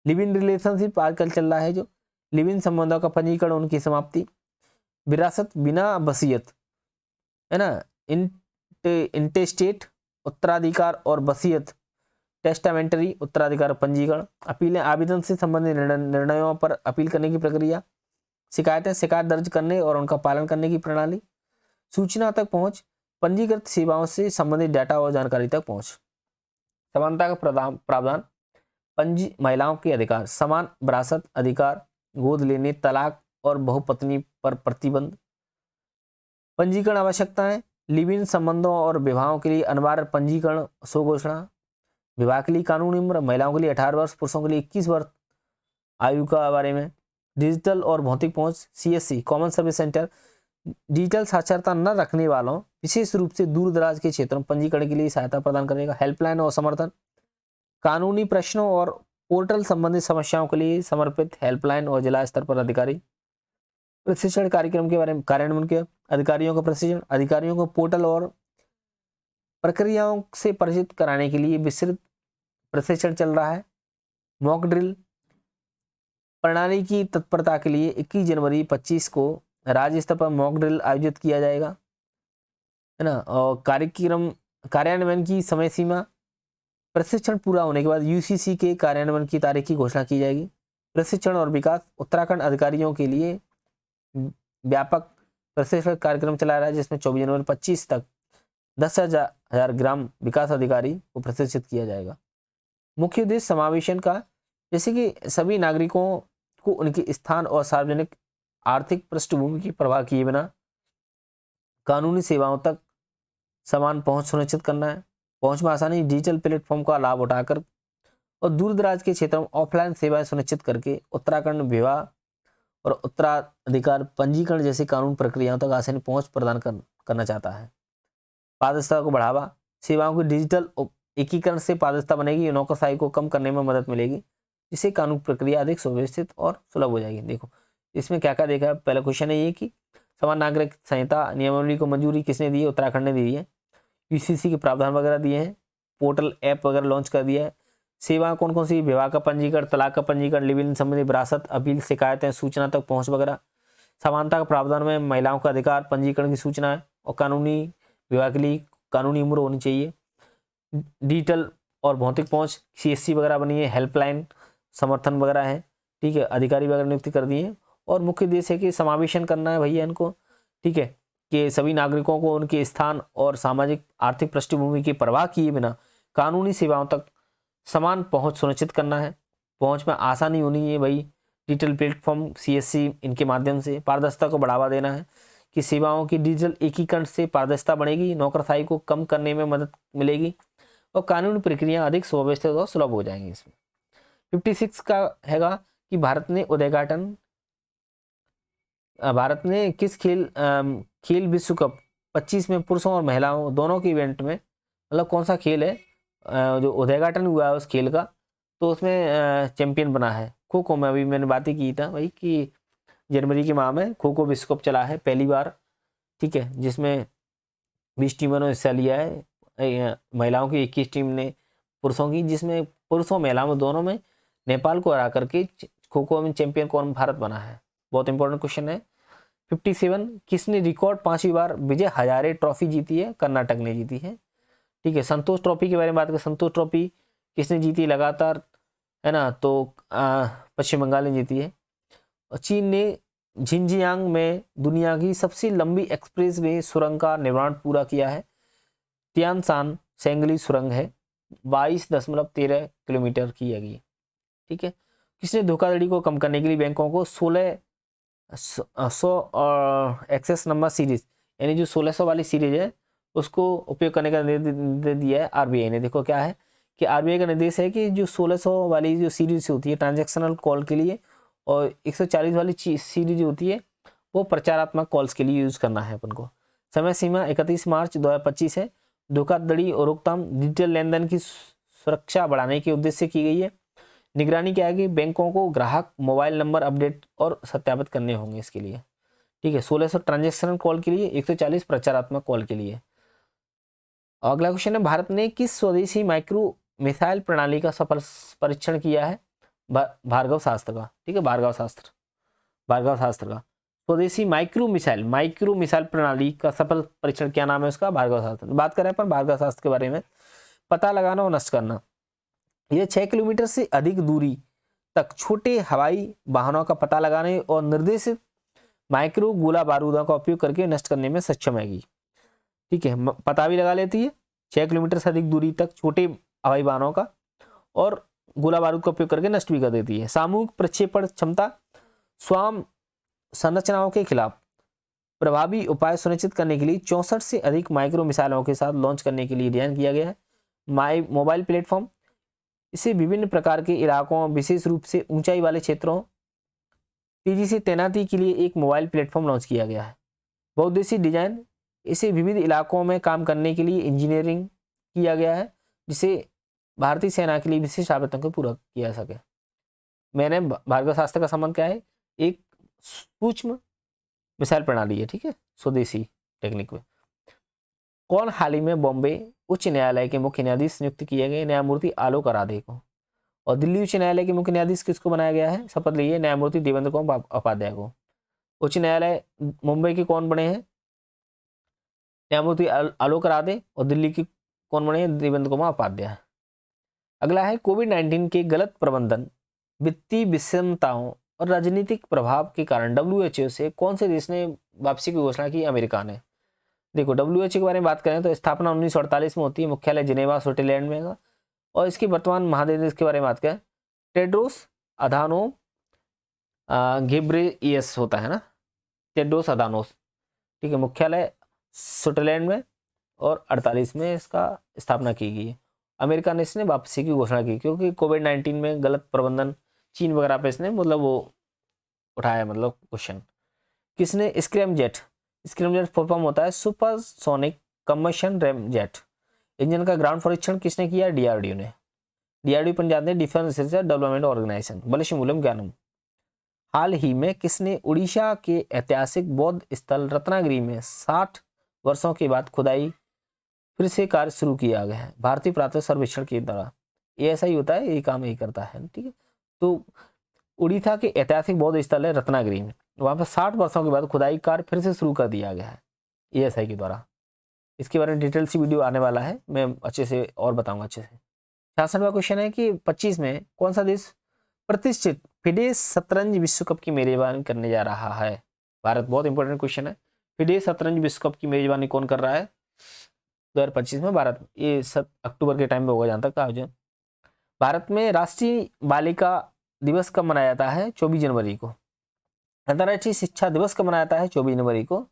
Speaker 1: लिव इन रिलेशनशिप आजकल चल रहा है जो लिव इन संबंधों का पंजीकरण, उनकी समाप्ति, विरासत बिना वसीयत है ना, इंटेस्टेट उत्तराधिकार और वसीयत, टेस्टामेंटरी उत्तराधिकार पंजीकरण, अपीलें, आवेदन से संबंधित निर्णयों पर अपील करने की प्रक्रिया, शिकायतें, शिकायत दर्ज करने और उनका पालन करने की प्रणाली, सूचना तक पहुंच, पंजीकृत सेवाओं से संबंधित डाटा और जानकारी तक पहुंच। समानता का प्रावधान, महिलाओं के अधिकार, समान विरासत अधिकार, गोद लेने, तलाक और बहुपत्नी पर प्रतिबंध, पंजीकरण आवश्यकताएं, लिव इन संबंधों और विवाहों के लिए अनिवार्य पंजीकरण स्वघोषणा, विवाह के लिए कानूनी उम्र, महिलाओं के लिए 18 वर्ष, पुरुषों के लिए 21 वर्ष आयु का बारे में, डिजिटल और भौतिक पहुंच, CSC common service centre, digital साक्षरता न रखने वालों विशेष रूप से दूर दराज के क्षेत्रों में पंजीकरण के लिए सहायता प्रदान करेगा। हेल्पलाइन और समर्थन, कानूनी प्रश्नों और पोर्टल संबंधित समस्याओं के लिए समर्पित हेल्पलाइन और जिला स्तर पर अधिकारी। प्रशिक्षण कार्यक्रम के बारे में, कार्यान्वयन के अधिकारियों का प्रशिक्षण, अधिकारियों को पोर्टल और प्रक्रियाओं से परिचित कराने के लिए विस्तृत प्रशिक्षण चल रहा है। मॉक ड्रिल, प्रणाली की तत्परता के लिए 21 जनवरी 25 को राज्य स्तर पर मॉक ड्रिल आयोजित किया जाएगा, है ना। और कार्यक्रम कार्यान्वयन की समय सीमा, प्रशिक्षण पूरा होने के बाद यूसीसी के कार्यान्वयन की तारीख की घोषणा की जाएगी। प्रशिक्षण और विकास, उत्तराखंड अधिकारियों के लिए व्यापक प्रशिक्षण कार्यक्रम चला रहा है, जिसमें 24 जनवरी 25 तक 10,000 ग्राम विकास अधिकारी को प्रशिक्षित किया जाएगा। मुख्य उद्देश्य समावेशन का, जैसे कि सभी नागरिकों को उनके स्थान और सार्वजनिक आर्थिक पृष्ठभूमि की परवाह किए बिना कानूनी सेवाओं तक समान पहुंच सुनिश्चित करना है। पहुंच में आसानी, डिजिटल प्लेटफॉर्म का लाभ उठाकर और दूर दराज के क्षेत्रों में ऑफलाइन सेवाएं सुनिश्चित करके उत्तराखंड विवाह और उत्तराधिकार पंजीकरण जैसी कानून प्रक्रियाओं तक आसानी पहुंच प्रदान करना चाहता है। पारदर्शिता को बढ़ावा, सेवाओं के डिजिटल एकीकरण से पारदर्शिता बनेगी, नौकरशाही को कम करने में मदद मिलेगी, जिससे कानून प्रक्रिया अधिक सुव्यवस्थित और सुलभ हो जाएगी। देखो इसमें क्या क्या देखा है। पहला क्वेश्चन है ये कि समान नागरिक संहिता नियमावली को मंजूरी किसने दी है? उत्तराखंड ने दी है। यूसीसी के प्रावधान वगैरह दिए हैं, पोर्टल ऐप वगैरह लॉन्च कर दिया है। सेवा कौन कौन सी? विवाह का पंजीकरण, तलाक का पंजीकरण, लिव इन संबंधी विरासत, अपील, शिकायतें, सूचना तक पहुंच वगैरह। समानता का प्रावधान में महिलाओं का अधिकार, पंजीकरण की सूचना है और कानूनी विवाह के लिए कानूनी उम्र होनी चाहिए। डिजिटल और भौतिक पहुंच, सीएससी वगैरह बनी है, हेल्पलाइन समर्थन वगैरह है, ठीक है। अधिकारी वगैरह नियुक्ति कर दिए और मुख्य उद्देश्य है कि समावेशन करना है भैया इनको, ठीक है, कि सभी नागरिकों को उनके स्थान और सामाजिक आर्थिक पृष्ठभूमि की परवाह किए बिना कानूनी सेवाओं तक समान पहुंच सुनिश्चित करना है, पहुंच में आसानी होनी है भाई, डिजिटल प्लेटफॉर्म सीएससी इनके माध्यम से पारदर्शिता को बढ़ावा देना है कि सेवाओं की डिजिटल एकीकरण से पारदर्शिता बढ़ेगी, नौकरशाही को कम करने में मदद मिलेगी और कानूनी प्रक्रिया अधिक सुव्यवस्थित और सुलभ हो जाएंगी। इसमें 56 का हैगा कि भारत ने किस खेल विश्व कप 25 में पुरुषों और महिलाओं दोनों के इवेंट में, मतलब कौन सा खेल है जो उद्घाटन हुआ है उस खेल का, तो उसमें चैंपियन बना है। खो खो में अभी मैंने बातें की था भाई कि जनवरी के माह में खो खो विश्व कप चला है पहली बार, ठीक है, जिसमें 20 टीमों ने हिस्सा लिया है, महिलाओं की 21 टीम ने पुरुषों की, जिसमें पुरुषों महिलाओं दोनों में नेपाल को हरा करके खो खो में चैंपियन कौन भारत बना है। बहुत इंपॉर्टेंट क्वेश्चन है। 57 किसने रिकॉर्ड 5वीं बार विजय हजारे ट्रॉफी जीती है? कर्नाटक ने जीती है, ठीक है। संतोष ट्रॉफी के बारे में बात करें, संतोष ट्रॉफी किसने जीती लगातार, है ना, तो पश्चिम बंगाल ने जीती है। और चीन ने झिंजियांग में दुनिया की सबसे लंबी एक्सप्रेसवे सुरंग का निर्माण पूरा किया है। तियानशान सेंगली सुरंग है, 22.13 किलोमीटर की है, ठीक है। किसने धोखाधड़ी को कम करने के लिए बैंकों को 1600 एक्सेस नंबर सीरीज, यानी जो 1600 वाली सीरीज है उसको उपयोग करने का निर्देश दिया है आरबीआई ने। देखो क्या है कि आरबीआई का निर्देश है कि जो 1600 वाली जो सीरीज होती है ट्रांजैक्शनल कॉल के लिए, और 140 वाली सीरीज होती है वो प्रचारात्मक कॉल्स के लिए यूज़ करना है अपन को। समय सीमा 31 मार्च 2025 है। धोखाधड़ी और रोकथाम डिजिटल लेन देन की सुरक्षा बढ़ाने के उद्देश्य से की गई है। निगरानी क्या है कि बैंकों को ग्राहक मोबाइल नंबर अपडेट और सत्यापित करने होंगे इसके लिए, ठीक है। 1600 ट्रांजैक्शनल कॉल के लिए, 140 प्रचारात्मक कॉल के लिए। अगला क्वेश्चन है, भारत ने किस स्वदेशी माइक्रो मिसाइल प्रणाली का सफल परीक्षण किया है? भार्गव शास्त्र का, ठीक है, भार्गव शास्त्र का स्वदेशी माइक्रो मिसाइल प्रणाली का सफल परीक्षण क्या नाम है उसका? भार्गव शास्त्र। बात करें अपन भार्गव शास्त्र के बारे में, पता लगाना और नष्ट करना। यह 6 किलोमीटर से अधिक दूरी तक छोटे हवाई वाहनों का पता लगाने और निर्देशित माइक्रो गोला बारूदों का उपयोग करके नष्ट करने में सक्षम है, ठीक है। पता भी लगा लेती है 6 किलोमीटर से अधिक दूरी तक छोटे हवाई वाहनों का, और गोला बारूद का उपयोग करके नष्ट भी कर देती है। सामूहिक प्रक्षेपण क्षमता, स्वाम संरचनाओं के खिलाफ प्रभावी उपाय सुनिश्चित करने के लिए 64 से अधिक माइक्रो मिसाइलों के साथ लॉन्च करने के लिए डिजाइन किया गया है। मोबाइल प्लेटफॉर्म, इसे विभिन्न प्रकार के इलाकों, विशेष रूप से ऊंचाई वाले क्षेत्रों तेजी से तैनाती के लिए एक मोबाइल प्लेटफॉर्म लॉन्च किया गया है। बहुउद्देशीय डिजाइन, इसे विविध इलाकों में काम करने के लिए इंजीनियरिंग किया गया है जिसे भारतीय सेना के लिए विशेष आवश्यकताओं को पूरा किया सके। मैंने भार्गव शास्त्र का संबंध क्या है? एक सूक्ष्म मिसाइल प्रणाली है, ठीक है, स्वदेशी टेक्निक में। कौन हाल ही में बॉम्बे उच्च न्यायालय के मुख्य न्यायाधीश नियुक्त किए गए? न्यायमूर्ति आलोक आराधे को। और दिल्ली उच्च न्यायालय के मुख्य न्यायाधीश किसको बनाया गया है? शपथ ली है न्यायमूर्ति देवेंद्र कुमार उपाध्याय को। उच्च न्यायालय मुंबई के कौन बने हैं? न्यायमूर्ति आलोक आराधे। और दिल्ली की कौन बने हैं? देवेंद्र कुमार उपाध्याय। अगला है, कोविड-19 के गलत प्रबंधन, वित्तीय विषमताओं और राजनीतिक प्रभाव के कारण WHO से कौन से देश ने वापसी की घोषणा की? अमेरिका ने। देखो WHO के बारे में बात करें तो स्थापना 1948 में होती है, मुख्यालय जिनेवा स्विट्जरलैंड में है, और इसके वर्तमान महानिदेशक के बारे में बात करें टेड्रोस अधानोम घेब्रेयेसस होता है ना, टेड्रोस अधानोस, ठीक है, मुख्यालय स्विट्जरलैंड में, और 48 में इसका स्थापना की गई है। अमेरिका ने इसने वापसी की घोषणा की क्योंकि कोविड-19 में गलत प्रबंधन चीन वगैरह पे इसने मतलब वो उठाया, मतलब क्वेश्चन। किसने स्क्रैमजेट फुल फॉर्म होता है सुपरसोनिक कम्बशन रैमजेट इंजन का ग्राउंड परीक्षण किसने किया? डीआरडीओ ने। डीआरडीओ पंजाब ने डिफेंस रिसर्च डेवलपमेंट ऑर्गेनाइजेशन बलशिमूलम ज्ञानम। हाल ही में किसने उड़ीसा के ऐतिहासिक बौद्ध स्थल रत्नागिरी में 60 वर्षों के बाद खुदाई फिर से कार्य शुरू किया गया है? भारतीय पुरातत्व सर्वेक्षण के द्वारा। ये ऐसा ही होता है, यही काम यही करता है, ठीक है। तो उड़ीसा के ऐतिहासिक बौद्ध स्थल है रत्नागिरी में, वहाँ पर 60 वर्षों के बाद खुदाई कार्य फिर से शुरू कर दिया गया है ASI के द्वारा। इसके बारे में डिटेल सी वीडियो आने वाला है, मैं अच्छे से और बताऊंगा अच्छे से। 66वां क्वेश्चन है कि 25 में कौन सा देश प्रतिष्ठित फिडे शतरंज विश्व कप की मेजबानी करने जा रहा है? भारत। बहुत इंपॉर्टेंट क्वेश्चन है। फिडे शतरंज विश्व कप की मेजबानी कौन कर रहा है? 2025 में भारत, ये 7 अक्टूबर के टाइम में होगा जहाँ तक आयोजन। भारत में राष्ट्रीय बालिका दिवस कब मनाया जाता है? 24 जनवरी को। अंतर्राष्ट्रीय शिक्षा दिवस कब मनाया जाता है? 24 जनवरी को।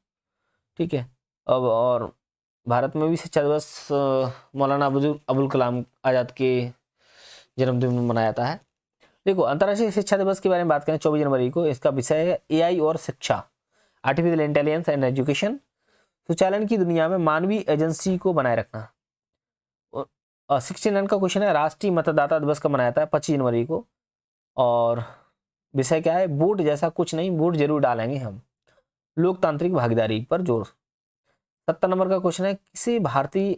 Speaker 1: ठीक है। अब और भारत में भी शिक्षा दिवस मौलाना अबुल कलाम आज़ाद के जन्मदिन में मनाया जाता है। देखो, अंतर्राष्ट्रीय शिक्षा दिवस के बारे में बात करें 24 जनवरी को, इसका विषय है एआई और शिक्षा, आर्टिफिशियल इंटेलिजेंस एंड एजुकेशन, सुचालन की दुनिया में मानवीय एजेंसी को बनाए रखना। 69 का क्वेश्चन है, राष्ट्रीय मतदाता दिवस कब मनाया जाता है? 25 जनवरी को। और विषय क्या है? वोट जैसा कुछ नहीं, वोट जरूर डालेंगे हम, लोकतांत्रिक भागीदारी पर जोर। 70 नंबर का क्वेश्चन है, किसी भारतीय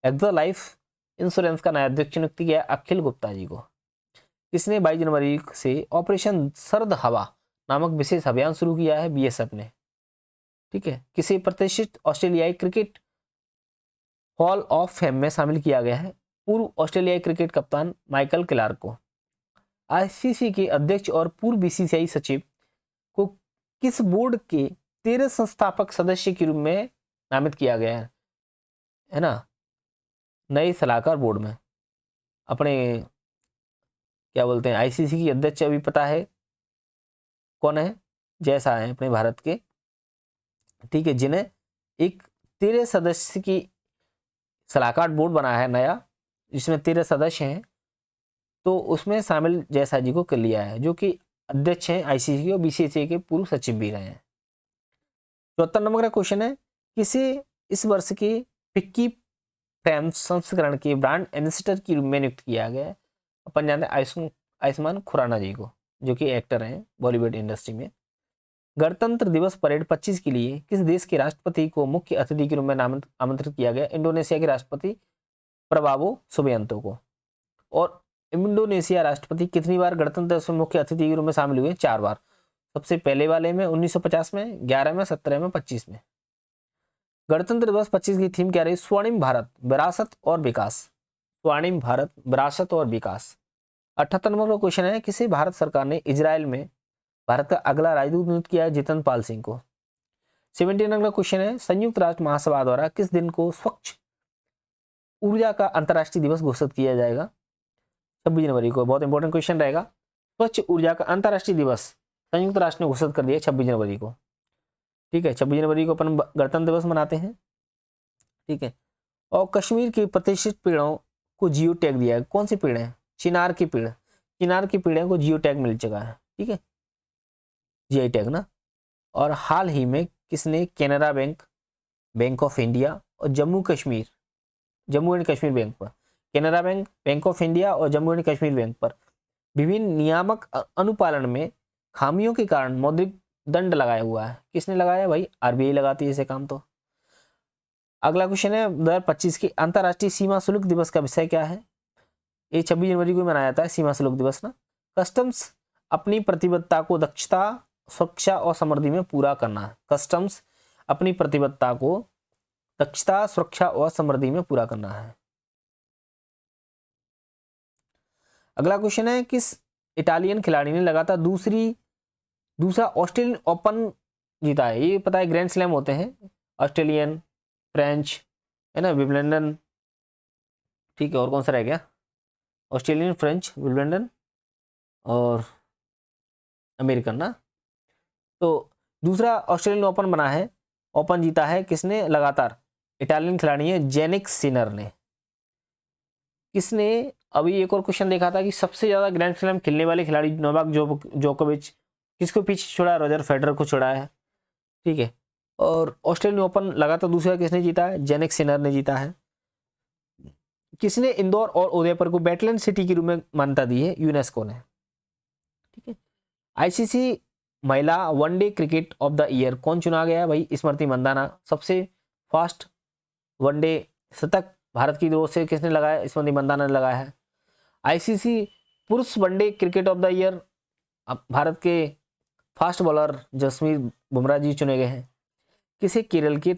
Speaker 1: एक्सो लाइफ इंश्योरेंस का नया अध्यक्ष नियुक्त किया? अखिल गुप्ता जी को। किसने 22 जनवरी से ऑपरेशन सर्द हवा नामक विशेष अभियान शुरू किया है? बीएसएफ ने। ठीक है। किसी प्रतिष्ठित ऑस्ट्रेलियाई क्रिकेट हॉल ऑफ फेम में शामिल किया गया है? पूर्व ऑस्ट्रेलियाई क्रिकेट कप्तान माइकल क्लार्क को। आईसीसी के अध्यक्ष और पूर्व बीसीसीआई सचिव को किस बोर्ड के 13 संस्थापक सदस्य के रूप में नामित किया गया है ना, नए सलाहकार बोर्ड में? अपने क्या बोलते हैं, आईसीसी की अध्यक्ष अभी पता है कौन है? जैसा है अपने भारत के। ठीक है। जिन्हें एक 13 सदस्य की सलाहकार बोर्ड बना है नया, जिसमें 13 सदस्य हैं, तो उसमें शामिल जयसा जी को कर लिया है, जो कि अध्यक्ष हैं आईसीसी और बीसीसीआई के पूर्व सचिव भी रहे हैं। 74 नंबर का क्वेश्चन है, किसे इस वर्ष के फिक्की फ्रेम संस्करण के ब्रांड एम्बेसडर के रूप में नियुक्त किया गया है? अपन जानते हैं आयुष्मान खुराना जी को, जो कि एक्टर हैं बॉलीवुड इंडस्ट्री में। गणतंत्र दिवस परेड 25 के लिए किस देश के राष्ट्रपति को मुख्य अतिथि के रूप में आमंत्रित किया गया? इंडोनेशिया के राष्ट्रपति प्रबावो सुबियांतो को। और इंडोनेशिया राष्ट्रपति कितनी बार गणतंत्र दिवस में मुख्य अतिथि के रूप में शामिल हुए? 4 बार। सबसे पहले वाले में 1950 में, 11 में, 17 में, 25 में। गणतंत्र दिवस 25 की थीम क्या रही? स्वर्णिम भारत, विरासत और विकास। स्वर्णिम भारत, विरासत और विकास। 78 नंबर का क्वेश्चन है, किसे भारत सरकार ने इजराइल में भारत का अगला राजदूत नियुक्त किया है? जितन पाल सिंह को। 70 नंबर का क्वेश्चन है, संयुक्त राष्ट्र महासभा द्वारा किस दिन को स्वच्छ ऊर्जा का अंतर्राष्ट्रीय दिवस घोषित किया जाएगा? 26 जनवरी को। बहुत इंपॉर्टेंट क्वेश्चन रहेगा। स्वच्छ ऊर्जा का अंतर्राष्ट्रीय दिवस संयुक्त राष्ट्र ने घोषित कर दिया 26 जनवरी को। ठीक है। 26 जनवरी को अपन गणतंत्र दिवस मनाते हैं। ठीक है। और कश्मीर के प्रतिष्ठित पेड़ों को जियो टैग दिया है। कौन से पेड़ हैं? चिनार के पेड़। चिनार के पेड़ों को जियो टैग मिल चुका है। ठीक है, जीआई टैग ना। और हाल ही में किसने Canara bank, bank of India और जम्मू एंड कश्मीर बैंक पर, Canara bank, bank of India और जम्मू एंड कश्मीर बैंक पर विभिन्न नियामक अनुपालन में खामियों के कारण मौद्रिक दंड लगाया हुआ है? किसने लगाया भाई? आरबीआई लगाती है ऐसे काम। तो अगला क्वेश्चन है, 2025 के अंतर्राष्ट्रीय सीमा शुल्क दिवस का विषय क्या है? ये 26 जनवरी को मनाया जाता है सीमा शुल्क दिवस ना। कस्टम्स अपनी प्रतिबद्धता को दक्षता, सुरक्षा और समृद्धि में पूरा करना है। कस्टम्स अपनी प्रतिबद्धता को दक्षता, सुरक्षा और समृद्धि में पूरा करना है। अगला क्वेश्चन है, किस इटालियन खिलाड़ी ने लगातार दूसरा ऑस्ट्रेलियन ओपन जीता है? ये पता है ग्रैंड स्लैम होते हैं, ऑस्ट्रेलियन, फ्रेंच, है ना, विंबलडन। ठीक है। और कौन सा रह गया? ऑस्ट्रेलियन, फ्रेंच, विंबलडन और अमेरिकन ना। तो दूसरा ऑस्ट्रेलियन ओपन बना है, ओपन जीता है किसने लगातार? इटालियन खिलाड़ी है जेनिक सिनर ने। किसने अभी एक और क्वेश्चन देखा था कि सबसे ज्यादा ग्रैंड स्लैम खेलने वाले खिलाड़ी नोवाक जोकोविच, किसको पीछे छोड़ा? रॉजर फेडरर को छोड़ा है। ठीक है। और ऑस्ट्रेलियन ओपन लगातार दूसरा किसने जीता है? जेनिक सिनर ने जीता है। किसने इंदौर और उदयपुर को बैटलैंड सिटी के रूप में मान्यता दी है? यूनेस्को ने। ठीक है। आईसीसी महिला one day cricket of the year कौन चुना गया है भाई? स्मृति मंदाना। सबसे फास्ट वनडे शतक भारत की ओर से किसने लगाया? स्मृति मंदाना ने लगाया है। आईसीसी पुरुष one day cricket of the year Bharat के फास्ट बॉलर जसप्रीत बुमराह जी चुने गए हैं। किसे केरल के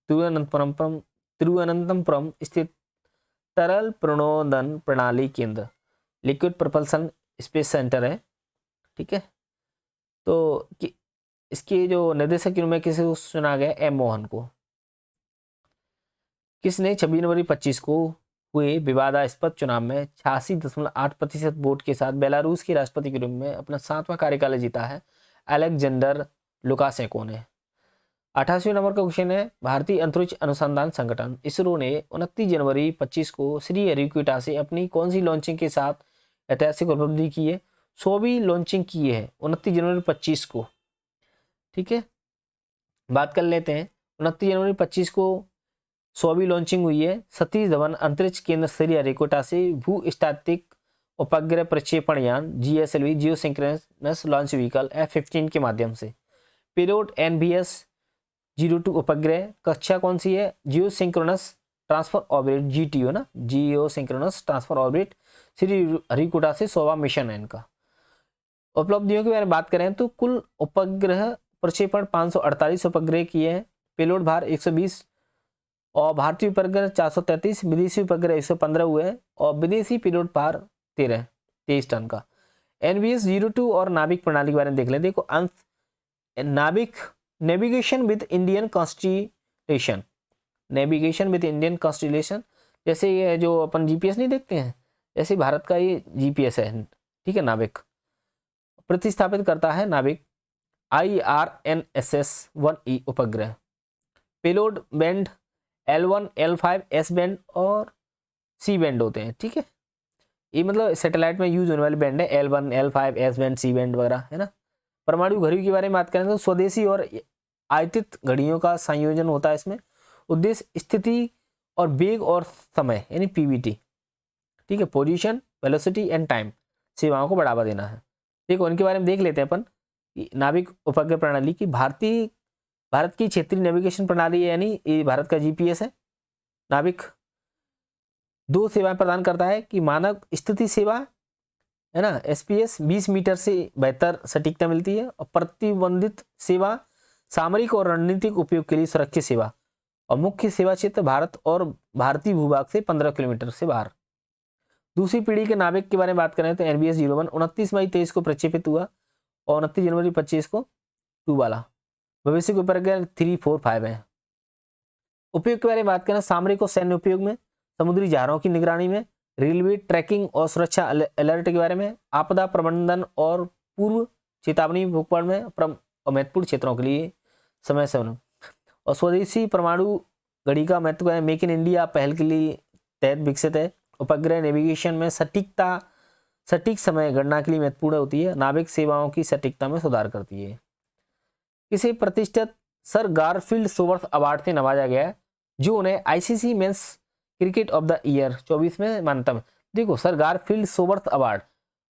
Speaker 1: तिरुवनंतपुरम स्थित तरल प्रणोदन प्रणाली केंद्र, लिक्विड प्रपल्सन स्पेस सेंटर है। ठीक है। तो इसके जो निदेशक के रूप में किसे चुना गया? एम मोहन को। किसने 26 जनवरी 25 को हुए विवादास्पद चुनाव में 86.8% वोट के साथ बेलारूस के राष्ट्रपति के रूप में अपना 7वां कार्यकाल जीता है? अलेक्जेंडर लुकाशेंको ने। 88वें नंबर का क्वेश्चन है, भारतीय अंतरिक्ष अनुसंधान संगठन इसरो ने 29 जनवरी 25 को श्रीहरिकोटा से अपनी कौन सी लॉन्चिंग के साथ ऐतिहासिक उपलब्धि की है? 100वीं लॉन्चिंग की है 29 जनवरी 25 को। ठीक है, बात कर लेते हैं। 29 जनवरी 25 को 100वीं लॉन्चिंग हुई है सतीश धवन अंतरिक्ष केंद्र श्रीहरिकोटा से भू-स्थितिक उपग्रह प्रक्षेपण यान GSLV जियो सिंक्रोनस लॉन्च व्हीकल F-15 के माध्यम से। पेलोड NVS-02 उपग्रह कक्षा कौन सी है? जियो सिंक्रोनस ट्रांसफर ऑर्बिट GTO ना, जियो सिंक्रोनस ट्रांसफर ऑर्बिट श्रीहरिकोटा से 100वां मिशन है इनका। उपलब्धियों के बारे में बात करें तो कुल उपग्रह प्रक्षेपण 548 उपग्रह किए हैं। पेलोड भार 120 और भारतीय उपग्रह 433, विदेशी उपग्रह 115 हुए हैं और विदेशी पेलोड भार 23 टन का। NVS-02 और नाभिक प्रणाली के बारे में देख लें। देखो, नाभिक navigation with Indian constellation, navigation with Indian constellation, जैसे ये जो अपन GPS नहीं देखते हैं, ऐसे भारत का ये GPS है। ठीक है, नाभिक प्रतिस्थापित करता है नाभिक IRNSS-1E उपग्रह। Payload band L1, L5, S band और C बैंड होते हैं। ठीक है, ये मतलब सैटेलाइट में यूज होने वाली बैंड है, L1, L5, S band, C band वगैरह, है ना। परमाणु घड़ी के बारे में बात करें तो स्वदेशी और आयतित घड़ियों का संयोजन होता है इसमें। उद्देश्य स्थिति और वेग और समय यानी PVT, ठीक है, पोजीशन, वेलोसिटी एंड टाइम सेवाओं को बढ़ावा देना है। देखो, उनके बारे में देख लेते हैं अपन। नाभिक उपग्रह प्रणाली की भारत की क्षेत्रीय नेविगेशन प्रणाली है, यानी ये भारत का GPS है। नाभिक 2 सेवाएं प्रदान करता है कि मानक स्थिति सेवा है ना, SPS 20 मीटर से बेहतर सटीकता मिलती है, और प्रतिबंधित सेवा सामरिक और रणनीतिक उपयोग के लिए सुरक्षित सेवा, और मुख्य सेवा क्षेत्र भारत और भारतीय भूभाग से 15 किलोमीटर से बाहर। दूसरी पीढ़ी के नाभिक के बारे में बात करें तो NVS-01 29 मई 23 को प्रक्षेपित हुआ और 29 जनवरी 25 को 2 वाला। भविष्य के उपग्रह 3, 4, 5 है। उपयोग के बारे में बात करें, सामरिक और सैन्य उपयोग में, समुद्री जहाज़ों की निगरानी में, रेलवे ट्रैकिंग और सुरक्षा अलर्ट के बारे में, आपदा प्रबंधन और पूर्व चेतावनी भूकंप में, और महत्वपूर्ण क्षेत्रों के लिए समय से। और स्वदेशी परमाणु घड़ी का महत्व है, मेक इन इंडिया पहल के लिए तहत विकसित है। उपग्रह नेविगेशन में सटीक समय गणना के लिए महत्वपूर्ण होती है। नाभिक सेवाओं की सटीकता में सुधार करती है। किसी प्रतिष्ठित सर गारफील्ड सोबर्स अवार्ड से नवाजा गया है, जो उन्हें ICC men's cricket of the year 24 में मान्यता है। देखो, सर गारफील्ड सोबर्स अवार्ड,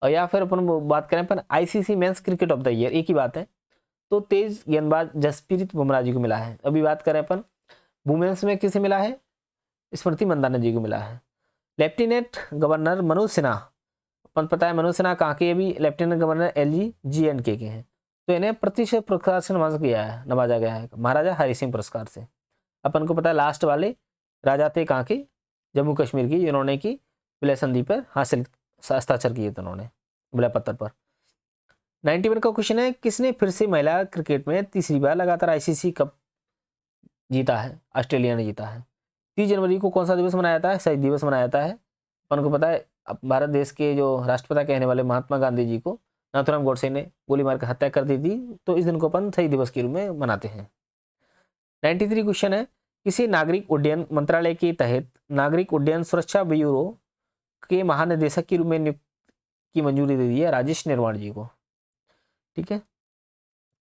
Speaker 1: और या फिर अपन बात करें अपन ICC men's cricket of the year, एक ही बात है। तो तेज गेंदबाज जसप्रीत बुमराह जी को मिला है। अभी बात करें अपन वुमेन्स में किसे मिला है, स्मृति मंदाना जी को मिला है। लेफ्टिनेंट गवर्नर मनोज सिन्हा, अपन पता है मनोज सिन्हा कहाँ के, अभी लेफ्टिनेंट गवर्नर LG GNK के हैं। तो इन्हें प्रतिष्ठित पुरस्कार से नवाजा गया है महाराजा हरि सिंह पुरस्कार से। अपन को पता है लास्ट वाले राजा थे कहाँ के, जम्मू कश्मीर की, जिन्होंने की विलय संधि पर हस्ताक्षर किए थे उन्होंने विलय पत्र पर। 91 का क्वेश्चन है, किसने फिर से महिला क्रिकेट में तीसरी बार लगातार ICC कप जीता है? ऑस्ट्रेलिया ने जीता है। 30 जनवरी को कौन सा दिवस मनाया जाता है? शहीद दिवस मनाया जाता है। अपन को पता है भारत देश के जो राष्ट्रपिता कहने वाले महात्मा गांधी जी को नाथुराम गोडसे ने गोली मारकर हत्या कर दी थी, तो इस दिन को अपन शहीद दिवस के रूप में मनाते हैं। 93 क्वेश्चन है, किसी नागरिक उड्डयन मंत्रालय के तहत नागरिक उड्डयन सुरक्षा ब्यूरो के महानिदेशक के रूप में नियुक्त की मंजूरी दे दी है राजेश निर्वाण जी को। ठीक है,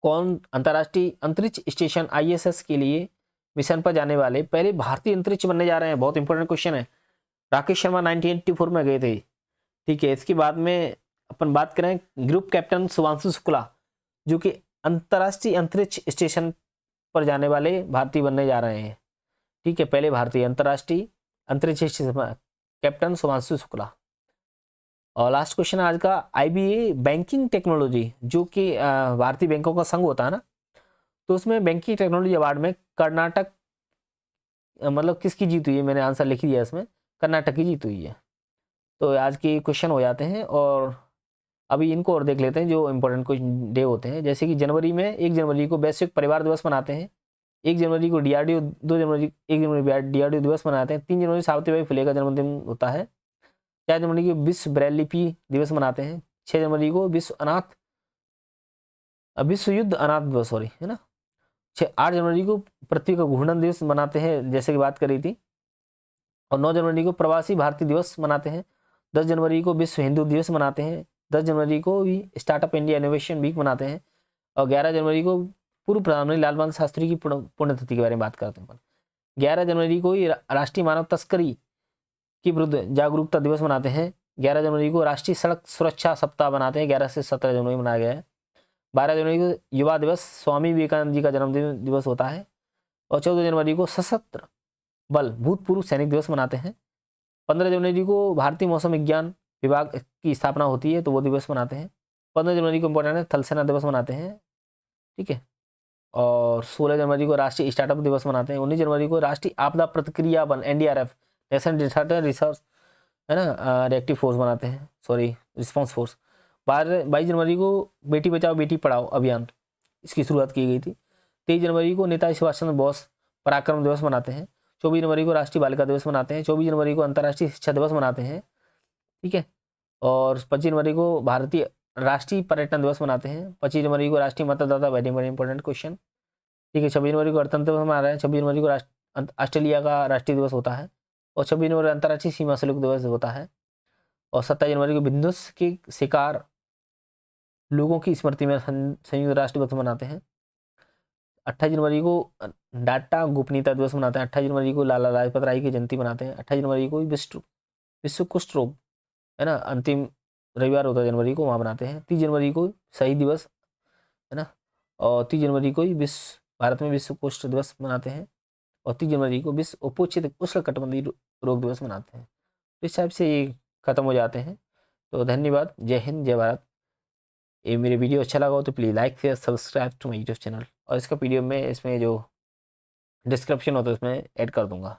Speaker 1: कौन अंतर्राष्ट्रीय अंतरिक्ष स्टेशन ISS के लिए मिशन पर जाने वाले पहले भारतीय अंतरिक्ष बनने जा रहे हैं? बहुत इंपॉर्टेंट क्वेश्चन है। राकेश शर्मा 1984 में गए थे। ठीक है, इसके बाद में अपन बात करें ग्रुप कैप्टन शुभांशु शुक्ला, जो कि अंतर्राष्ट्रीय अंतरिक्ष स्टेशन पर जाने वाले भारतीय बनने जा रहे हैं। ठीक है, पहले भारतीय अंतर्राष्ट्रीय अंतरिक्ष स्टेशन कैप्टन शुभांशु शुक्ला। और लास्ट क्वेश्चन आज का, IBA बैंकिंग टेक्नोलॉजी, जो कि भारतीय बैंकों का संघ होता है ना, तो उसमें बैंकिंग टेक्नोलॉजी अवार्ड में कर्नाटक मतलब किसकी जीत हुई है? मैंने आंसर लिख दिया इसमें, कर्नाटक की जीत हुई है। तो आज के क्वेश्चन हो जाते हैं, और अभी इनको और देख लेते हैं जो इंपॉर्टेंट कुछ डे होते हैं। जैसे कि जनवरी में 1 जनवरी को वैश्विक परिवार दिवस मनाते हैं। 1 जनवरी को DRDO, 2 जनवरी 1 जनवरी DRDO दिवस मनाते हैं। 3 जनवरी सावित्रीबाई फुले का जन्मदिन होता है। 4 जनवरी को विश्व ब्रेल लिपि दिवस मनाते हैं। 6 जनवरी को विश्व युद्ध अनाथ दिवस, सॉरी, है ना। 8 जनवरी को पृथ्वी का घूर्णन दिवस मनाते हैं, जैसे कि बात करी थी। और 9 जनवरी को प्रवासी भारतीय दिवस मनाते हैं। 10 जनवरी को विश्व हिंदू दिवस मनाते हैं। 10 जनवरी को भी स्टार्टअप इंडिया इनोवेशन वीक मनाते हैं। और 11 जनवरी को पूर्व प्रधानमंत्री लाल बहादुर शास्त्री की पुण्यतिथि के बारे में बात करते हैं। 11 जनवरी को ही राष्ट्रीय मानव तस्करी के विरुद्ध जागरूकता दिवस मनाते हैं। 11 जनवरी को राष्ट्रीय सड़क सुरक्षा सप्ताह मनाते हैं। 11 से 17 जनवरी मनाया गया है। 12 जनवरी को युवा दिवस, स्वामी विवेकानंद जी का जन्मदिन दिवस होता है। और 14 जनवरी को सशस्त्र बल भूतपूर्व सैनिक दिवस मनाते हैं। 15 जनवरी को भारतीय मौसम विज्ञान विभाग की स्थापना होती है, तो वो दिवस मनाते हैं। 15 जनवरी को इम्पोर्टेंट है, थल सेना दिवस मनाते हैं, ठीक है। और 16 जनवरी को राष्ट्रीय स्टार्टअप दिवस मनाते हैं। 19 जनवरी को राष्ट्रीय आपदा प्रतिक्रिया बल NDRF, नेशनल डिजास्टर रिसर्च, है ना, रिएक्टिव फोर्स मनाते हैं, सॉरी, रिस्पॉन्स फोर्स। 22 जनवरी को बेटी बचाओ बेटी पढ़ाओ अभियान, इसकी शुरुआत की गई थी। 23 जनवरी को नेताजी सुभाष चंद्र बोस पराक्रम दिवस मनाते हैं। 24 जनवरी को राष्ट्रीय बालिका दिवस मनाते हैं। 24 जनवरी को अंतर्राष्ट्रीय शिक्षा दिवस मनाते हैं, ठीक है। और 25 जनवरी को भारतीय राष्ट्रीय पर्यटन दिवस मनाते हैं। 25 जनवरी को राष्ट्रीय मतदाता, वेरी वेरी इंपॉर्टेंट क्वेश्चन, ठीक है। 26 जनवरी को गणतंत्र दिवस मना रहे हैं। 26 जनवरी को ऑस्ट्रेलिया का राष्ट्रीय दिवस होता है। और 26 जनवरी अंतर्राष्ट्रीय सीमा शुल्क दिवस होता है। और 27 जनवरी को विध्वंस के शिकार लोगों की स्मृति में संयुक्त राष्ट्र दिवस मनाते हैं। 28 जनवरी को डाटा गोपनीयता दिवस मनाते हैं। 28 जनवरी को लाला लाजपत राय की जयंती मनाते हैं। 28 जनवरी को विश्व कुष्ठ रोग, है ना, अंतिम रविवार होता है जनवरी को, वहाँ मनाते हैं। 30 जनवरी को शहीद दिवस, है ना। और 30 जनवरी को ही भारत में विश्व कुष्ठ दिवस मनाते हैं। और 30 जनवरी को विश्व उपोक्षित उष्णकटिबंधीय रोग दिवस मनाते हैं। तो इस टाइप से ये खत्म हो जाते हैं। तो धन्यवाद, जय हिंद, जय भारत। ये मेरे वीडियो अच्छा लगा हो तो please like share subscribe to my YouTube channel. और इसका पीडीएफ में इसमें जो डिस्क्रिप्शन होता है उसमें ऐड कर दूंगा।